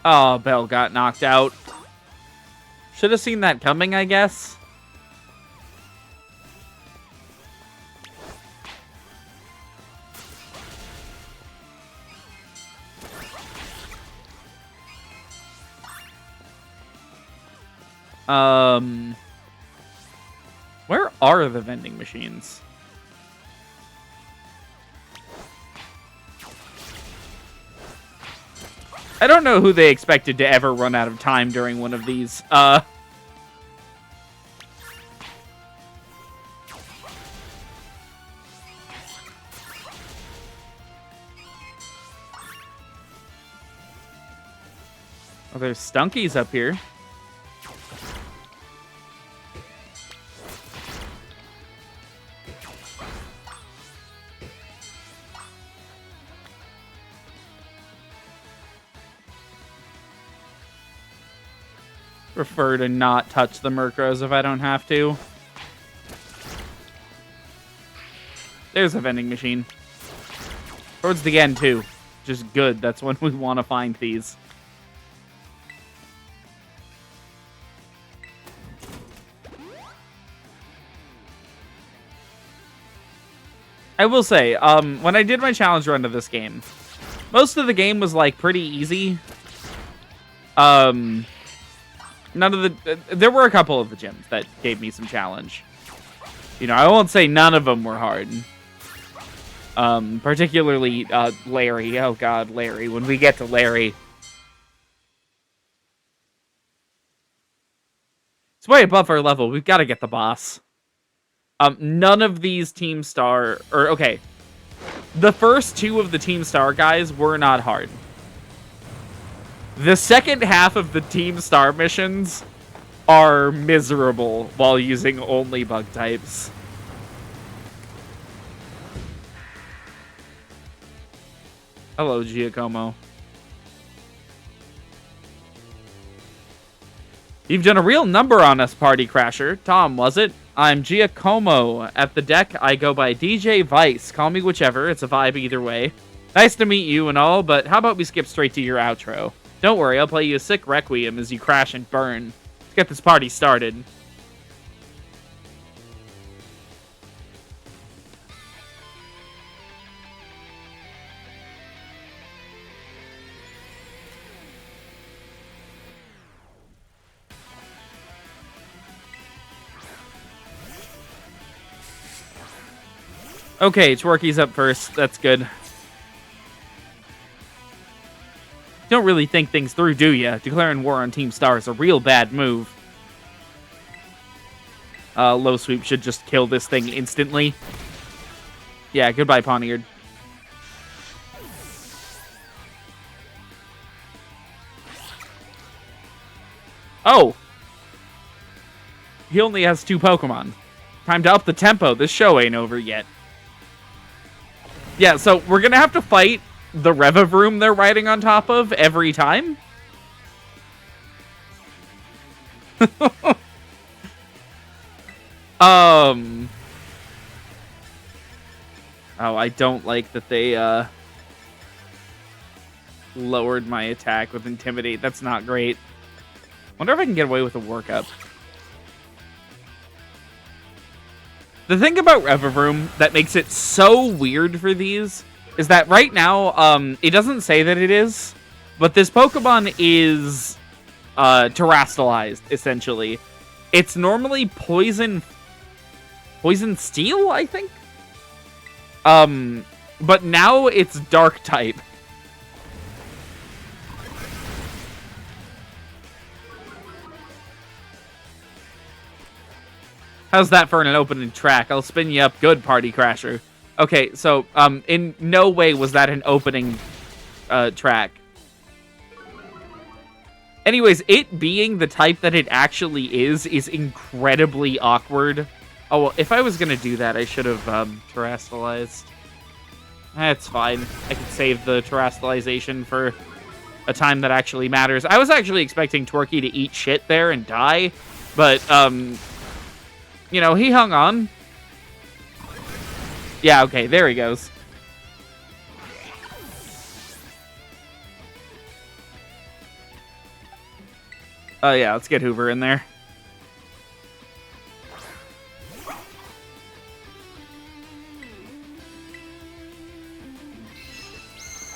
Oh, Belle got knocked out. Should have seen that coming, I guess. Where are the vending machines? I don't know who they expected to ever run out of time during one of these. Oh, there's Stunkies up here. Prefer to not touch the Murkrows if I don't have to. There's a vending machine. Towards the end, too. Just good. That's when we want to find these. I will say, when I did my challenge run to this game, most of the game was, like, pretty easy. There were a couple of the gyms that gave me some challenge. You know, I won't say none of them were hard. Particularly, Larry. Oh god, Larry. When we get to Larry. It's way above our level. We've got to get the boss. None of these Team Star... okay. The first two of the Team Star guys were not hard. The second half of the Team Star missions are miserable while using only bug types. Hello, Giacomo. You've done a real number on us, Party Crasher. Tom, was it? I'm Giacomo. At the deck, I go by DJ Vice. Call me whichever. It's a vibe either way. Nice to meet you and all, but how about we skip straight to your outro? Don't worry, I'll play you a sick requiem as you crash and burn. Let's get this party started. Okay, Twerky's up first. That's good. Don't really think things through, do ya? Declaring war on Team Star is a real bad move. Low sweep should just kill this thing instantly. Yeah, goodbye, Pawniard. Oh! He only has 2 Pokemon. Time to up the tempo. This show ain't over yet. Yeah, so we're gonna have to fight the Revavroom they're riding on top of every time. Oh, I don't like that they lowered my attack with Intimidate. That's not great. Wonder if I can get away with a workup. The thing about Revavroom that makes it so weird for these is that right now, it doesn't say that it is, but this Pokemon is terastallized, essentially. It's normally Poison Steel, I think? But now it's Dark type. How's that for an opening track? I'll spin you up good, Party Crasher. Okay, so, in no way was that an opening track. Anyways, it being the type that it actually is incredibly awkward. Oh, well, if I was gonna do that, I should have, terastallized. That's fine. I can save the terastallization for a time that actually matters. I was actually expecting Twerky to eat shit there and die, but, you know, he hung on. Yeah, okay, there he goes. Oh, yeah, let's get Hoover in there.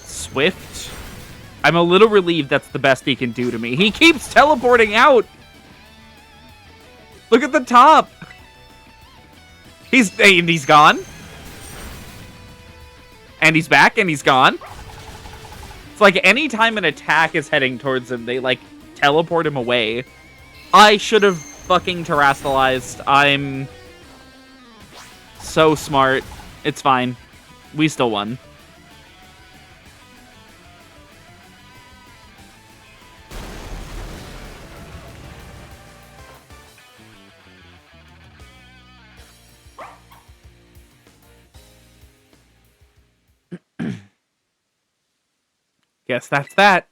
Swift. I'm a little relieved that's the best he can do to me. He keeps teleporting out. Look at the top. He's gone. And he's back, and he's gone. It's like anytime an attack is heading towards him, they, like, teleport him away. I should have fucking terastallized. I'm so smart. It's fine. We still won. Guess that's that.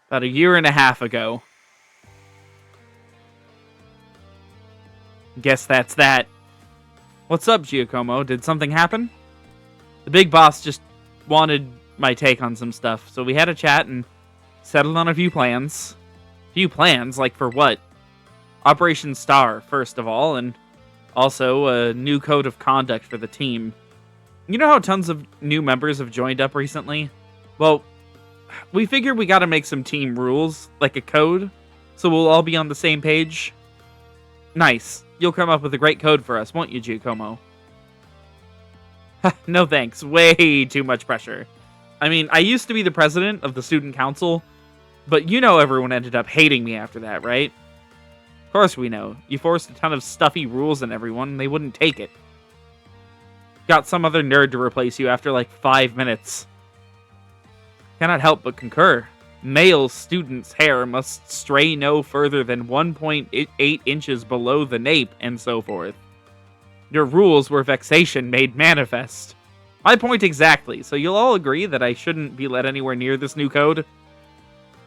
About a year and a half ago. Guess that's that. What's up, Giacomo? Did something happen? The big boss just wanted my take on some stuff, so we had a chat and settled on a few plans. Few plans? Like for what? Operation Star, first of all, and also a new code of conduct for the team. You know how tons of new members have joined up recently? Well, we figured we gotta make some team rules, like a code, so we'll all be on the same page. Nice. You'll come up with a great code for us, won't you, Giacomo? No thanks. Way too much pressure. I mean, I used to be the president of the student council, but you know everyone ended up hating me after that, right? Of course we know. You forced a ton of stuffy rules on everyone, and they wouldn't take it. Got some other nerd to replace you after like 5 minutes. Cannot help but concur. Male student's hair must stray no further than 1.8 inches below the nape, and so forth. Your rules were vexation made manifest. My point exactly, so you'll all agree that I shouldn't be let anywhere near this new code?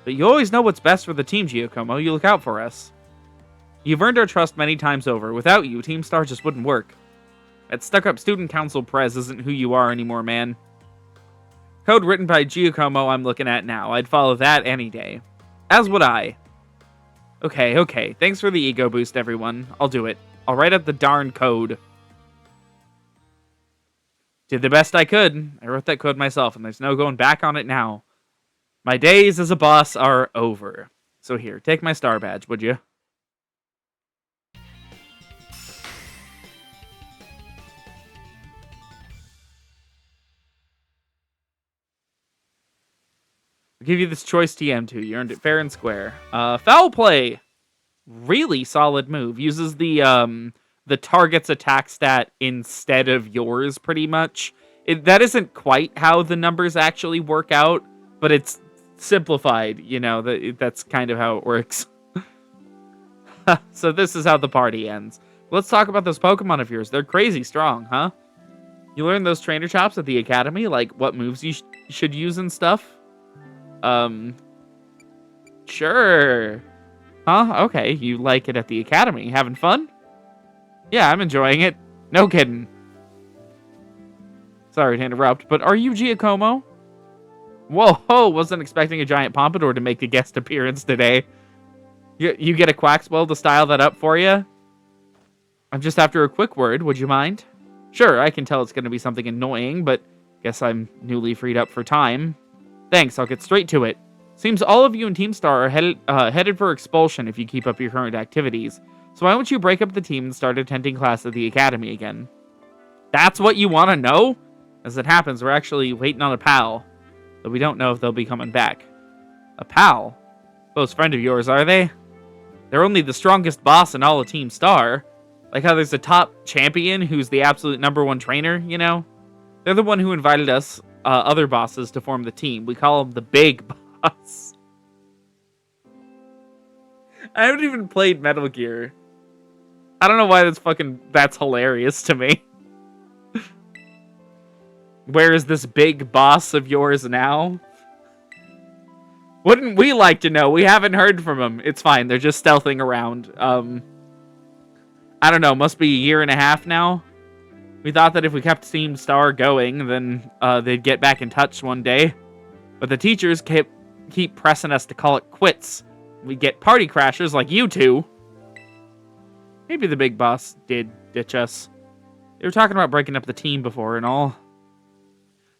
But you always know what's best for the team, Giacomo. You look out for us. You've earned our trust many times over. Without you, Team Star just wouldn't work. That stuck-up student council prez isn't who you are anymore, man. Code written by Giacomo I'm looking at now. I'd follow that any day. As would I. Okay. Thanks for the ego boost, everyone. I'll do it. I'll write up the darn code. Did the best I could. I wrote that code myself, and there's no going back on it now. My days as a boss are over. So here, take my star badge, would you? I'll give you this choice TM2. You earned it fair and square. Foul play. Really solid move. Uses the target's attack stat instead of yours, pretty much. That isn't quite how the numbers actually work out, but it's simplified. You know, that's kind of how it works. So this is how the party ends. Let's talk about those Pokemon of yours. They're crazy strong, huh? You learned those trainer chops at the academy? Like, what moves you should use and stuff? Sure. Huh? Okay, you like it at the academy. Having fun? Yeah, I'm enjoying it. No kidding. Sorry to interrupt, but are you Giacomo? Whoa, wasn't expecting a giant pompadour to make a guest appearance today. You get a Quaxwell to style that up for you? I'm just after a quick word, would you mind? Sure, I can tell it's going to be something annoying, but guess I'm newly freed up for time. Thanks, I'll get straight to it. Seems all of you in Team Star are headed for expulsion if you keep up your current activities. So why don't you break up the team and start attending class at the academy again? That's what you want to know? As it happens, we're actually waiting on a pal. But we don't know if they'll be coming back. A pal? Close friend of yours, are they? They're only the strongest boss in all of Team Star. Like how there's a top champion who's the absolute #1 trainer, you know? They're the one who invited us, other bosses, to form the team. We call them the Big Boss. I haven't even played Metal Gear. I don't know why that's hilarious to me. Where is this big boss of yours now? Wouldn't we like to know? We haven't heard from them. It's fine. They're just stealthing around. I don't know. Must be a year and a half now. We thought that if we kept Team Star going, then they'd get back in touch one day. But the teachers keep pressing us to call it quits. We get party crashers like you two. Maybe the big boss did ditch us. They were talking about breaking up the team before and all.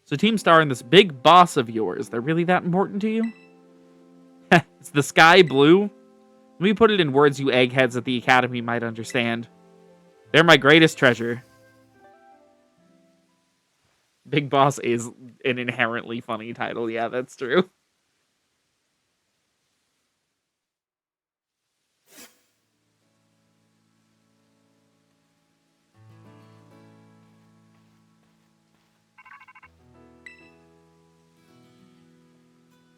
So Team Star and this big boss of yours, they're really that important to you? Is the sky blue? Let me put it in words you eggheads at the academy might understand. They're my greatest treasure. Big Boss is an inherently funny title. Yeah, that's true.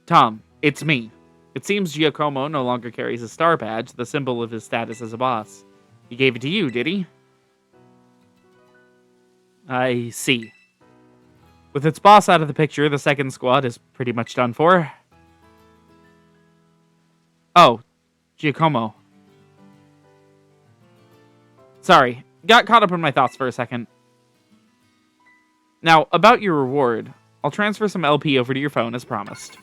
Tom, it's me. It seems Giacomo no longer carries a star badge, the symbol of his status as a boss. He gave it to you, did he? I see. With its boss out of the picture, the second squad is pretty much done for. Oh, Giacomo. Sorry, got caught up in my thoughts for a second. Now, about your reward, I'll transfer some LP over to your phone as promised.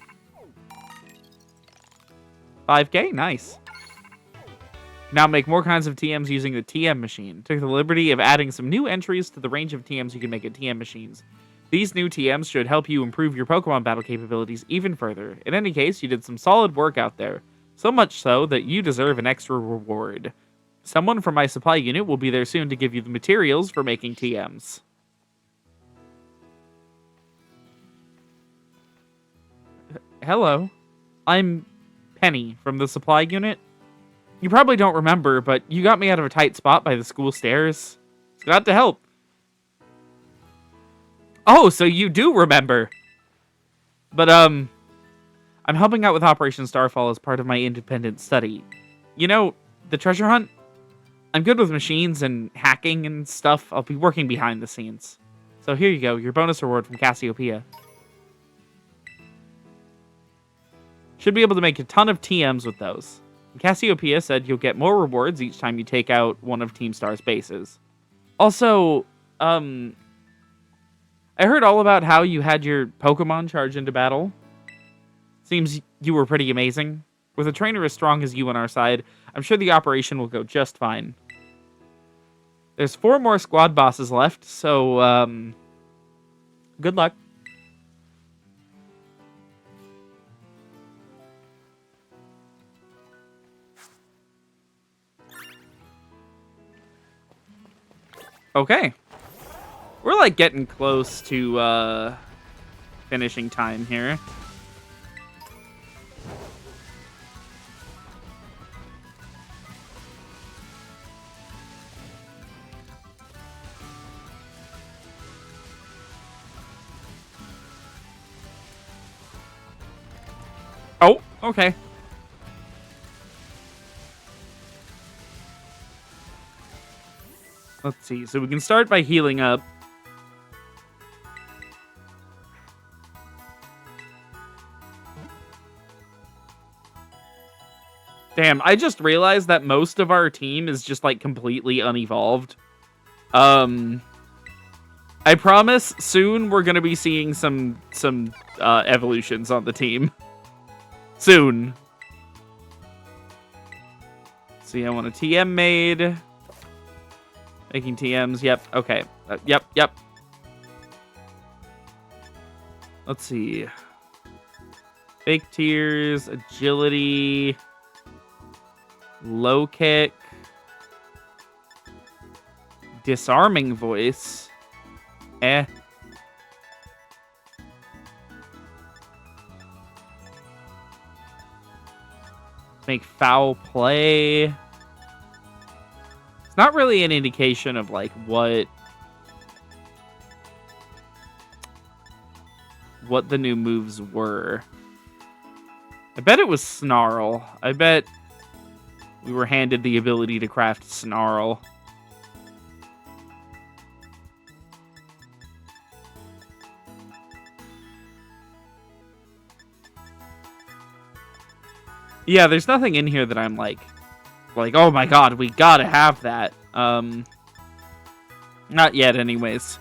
5K? Nice. Now make more kinds of TMs using the TM machine. Took the liberty of adding some new entries to the range of TMs you can make at TM machines. These new TMs should help you improve your Pokemon battle capabilities even further. In any case, you did some solid work out there. So much so that you deserve an extra reward. Someone from my supply unit will be there soon to give you the materials for making TMs. Hello. I'm Penny from the supply unit. You probably don't remember, but you got me out of a tight spot by the school stairs. Glad to help. Oh, so you do remember. But, I'm helping out with Operation Starfall as part of my independent study. You know, the treasure hunt? I'm good with machines and hacking and stuff. I'll be working behind the scenes. So here you go, your bonus reward from Cassiopeia. Should be able to make a ton of TMs with those. Cassiopeia said you'll get more rewards each time you take out one of Team Star's bases. Also, I heard all about how you had your Pokemon charge into battle. Seems you were pretty amazing. With a trainer as strong as you on our side, I'm sure the operation will go just fine. There's 4 more squad bosses left, so, good luck. Okay. We're, like, getting close to, finishing time here. Oh, okay. Let's see. So we can start by healing up. Damn, I just realized that most of our team is just, like, completely unevolved. I promise soon we're gonna be seeing some evolutions on the team. Soon. See, I want a TM made. Making TMs, yep, okay. Yep. Let's see. Fake tears, agility, low kick, disarming voice. Make foul play. It's not really an indication of, like, what the new moves were. I bet it was Snarl. I bet we were handed the ability to craft Snarl. Yeah, there's nothing in here that I'm like, oh my god, we gotta have that. Not yet, anyways.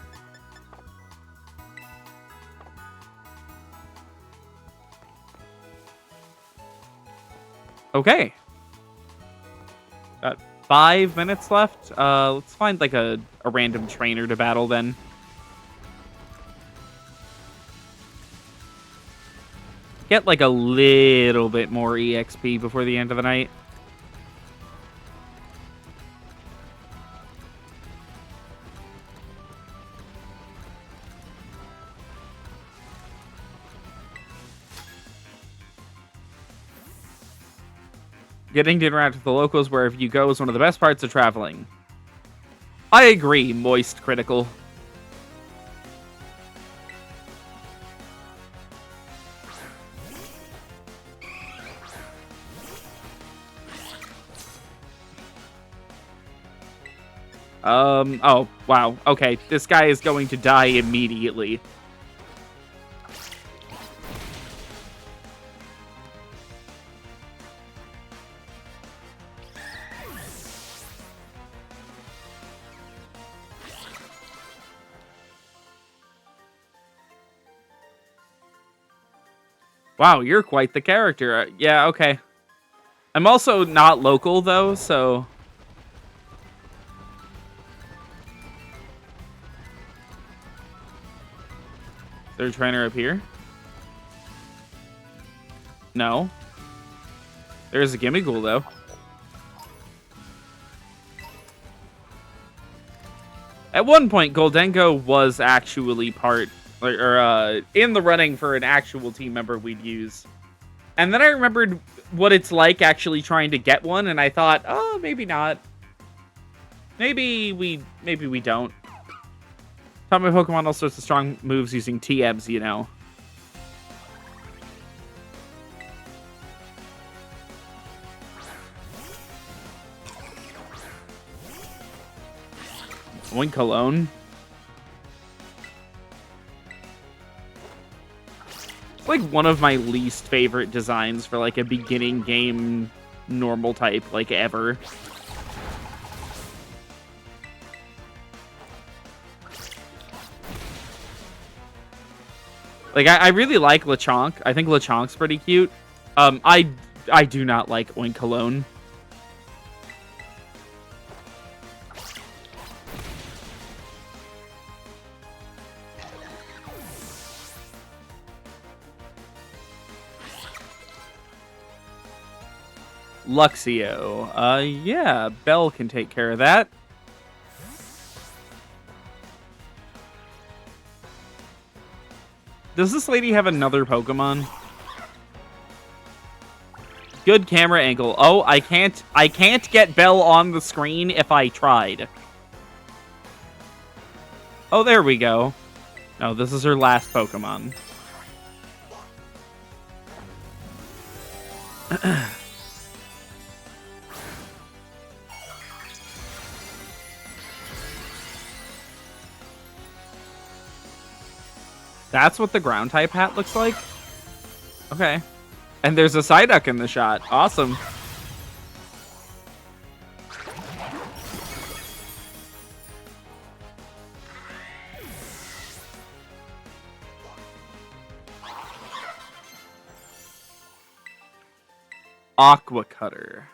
Okay. Got 5 minutes left. Let's find, like, a random trainer to battle, then. Get, like, a little bit more EXP before the end of the night. Getting to interact with the locals wherever you go is one of the best parts of traveling. I agree, Moist Critical. Oh, wow. Okay, this guy is going to die immediately. Wow, you're quite the character. Yeah, okay. I'm also not local, though, so... Is there a trainer up here? No. There's a Gimmighoul, though. At one point, Goldengo was actually in the running for an actual team member we'd use. And then I remembered what it's like actually trying to get one, and I thought, oh, maybe not. Maybe we don't. Taught my Pokemon all sorts of strong moves using TMs, you know. Oink alone. It's like one of my least favorite designs for like a beginning game normal type, like ever. Like I really like Lechonk. I think Lechonk's pretty cute. I do not like Oink alone. Luxio. Yeah, Bell can take care of that. Does this lady have another Pokemon? Good camera angle. Oh, I can't get Bell on the screen if I tried. Oh, there we go. No, this is her last Pokemon. That's what the ground type hat looks like? Okay. And there's a Psyduck in the shot. Awesome. Aqua Cutter.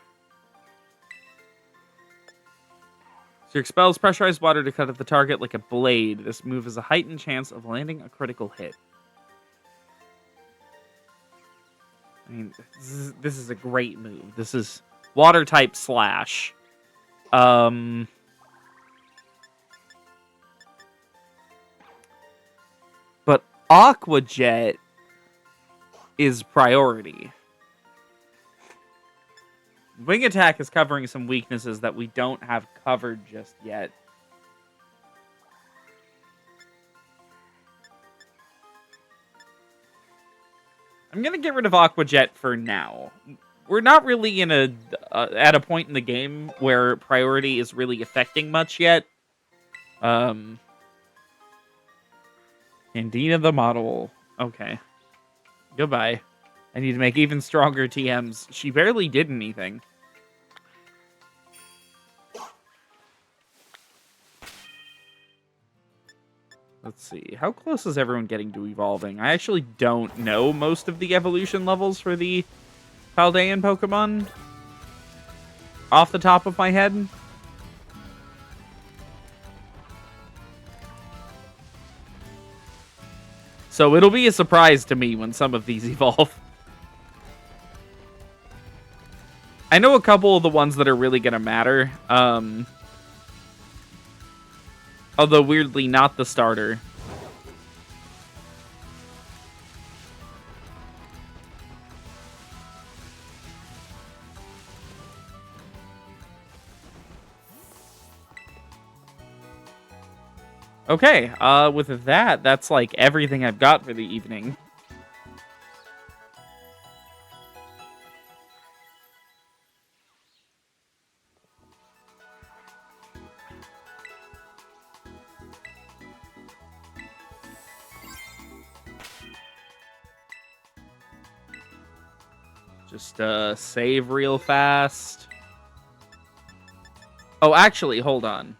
So your expels pressurized water to cut at the target like a blade. This move has a heightened chance of landing a critical hit. I mean, this is a great move. This is water type slash. But Aqua Jet is priority. Wing Attack is covering some weaknesses that we don't have covered just yet. I'm going to get rid of Aqua Jet for now. We're not really in at a point in the game where priority is really affecting much yet. Candina the model. Okay. Goodbye. I need to make even stronger TMs. She barely did anything. Let's see. How close is everyone getting to evolving? I actually don't know most of the evolution levels for the Paldean Pokemon off the top of my head. So it'll be a surprise to me when some of these evolve. I know a couple of the ones that are really going to matter. Although, weirdly, not the starter. Okay, with that, that's like everything I've got for the evening. Just save real fast. Oh, actually, hold on.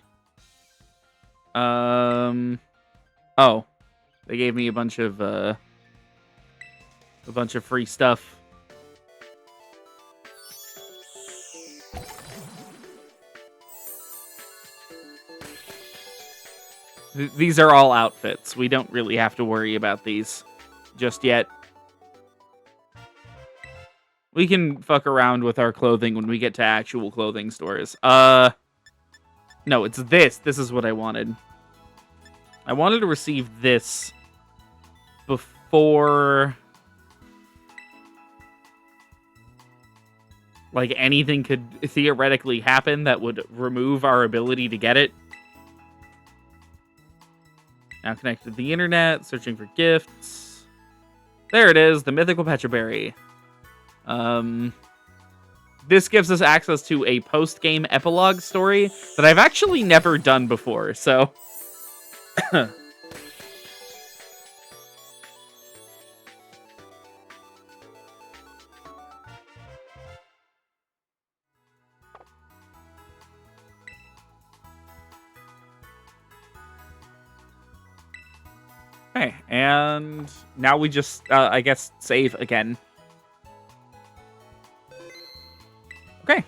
Oh, they gave me a bunch of free stuff. These are all outfits. We don't really have to worry about these just yet. We can fuck around with our clothing when we get to actual clothing stores. No, it's this. This is what I wanted. I wanted to receive this before, like, anything could theoretically happen that would remove our ability to get it. Now connected to the internet, searching for gifts. There it is, the mythical Petraberry. This gives us access to a post-game epilogue story that I've actually never done before, so... Okay, and now we just, I guess, save again. Okay.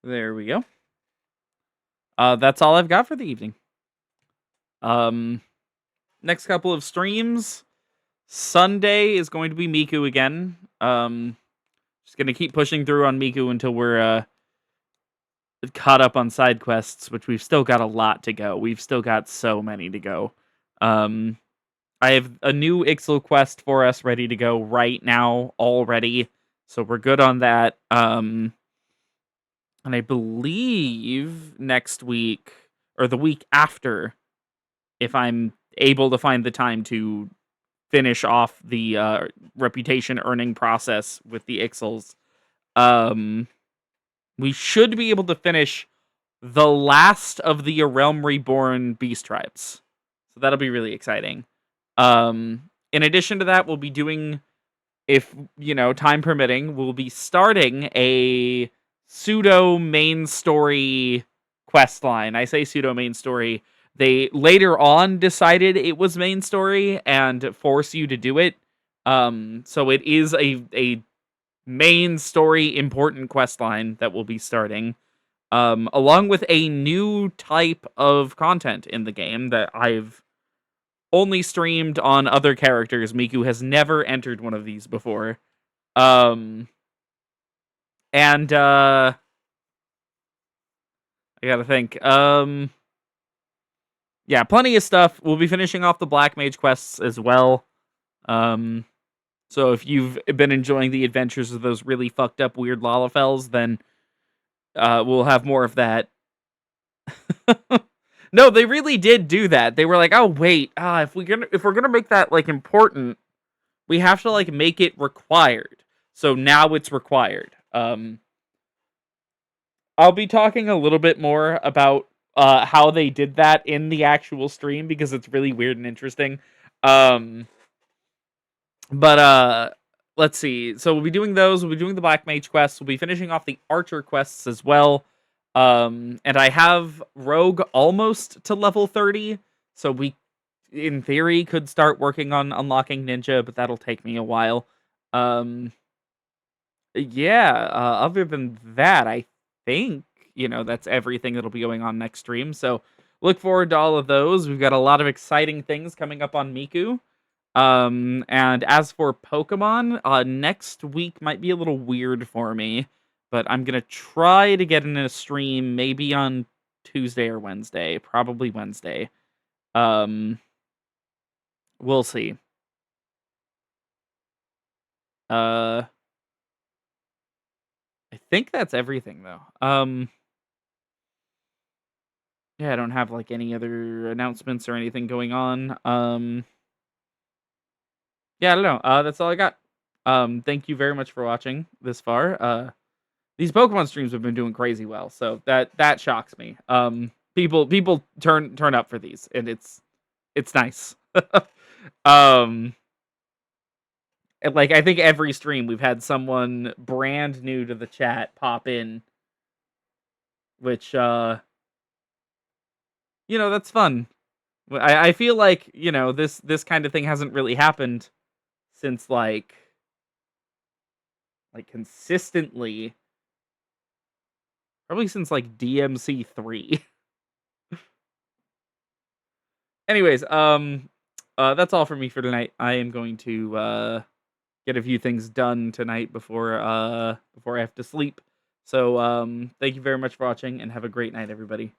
There we go. That's all I've got for the evening. Next couple of streams. Sunday is going to be Miku again. Just gonna keep pushing through on Miku until we're caught up on side quests, which we've still got a lot to go. We've still got so many to go. I have a new Ixel quest for us ready to go right now already, so we're good on that. And I believe next week or the week after, if I'm able to find the time to finish off the reputation earning process with the Ixels, we should be able to finish the last of the Realm Reborn Beast Tribes. So that'll be really exciting. In addition to that, we'll be doing, if, time permitting, we'll be starting a pseudo main story quest line. I say pseudo main story. They later on decided it was main story and force you to do it. So it is a main story important quest line that we'll be starting. Along with a new type of content in the game that I've only streamed on other characters. Miku has never entered one of these before. And I gotta think. Yeah, plenty of stuff. We'll be finishing off the Black Mage quests as well. So if you've been enjoying the adventures of those really fucked up weird Lalafels, then we'll have more of that. No, they really did do that. They were like, "Oh wait, if we're gonna make that like important, we have to like make it required." So now it's required. I'll be talking a little bit more about how they did that in the actual stream because it's really weird and interesting. But let's see. So we'll be doing those. We'll be doing the Black Mage quests. We'll be finishing off the Archer quests as well. And I have Rogue almost to level 30. So we, in theory, could start working on unlocking Ninja, but that'll take me a while. Yeah, other than that, I think, that's everything that'll be going on next stream. So look forward to all of those. We've got a lot of exciting things coming up on Miku. And as for Pokemon, next week might be a little weird for me, but I'm gonna try to get in a stream maybe on Tuesday or Wednesday, probably Wednesday. We'll see. I think that's everything though. Yeah, I don't have like any other announcements or anything going on. Yeah, I don't know. That's all I got. Thank you very much for watching this far. These Pokemon streams have been doing crazy well, so that shocks me. People turn up for these, and it's nice. um, and like I think every stream we've had someone brand new to the chat pop in, which that's fun. I feel like this kind of thing hasn't really happened since like consistently, probably since like DMC3. Anyways, that's all for me for tonight. I am going to get a few things done tonight before I have to sleep. So thank you very much for watching and have a great night, everybody.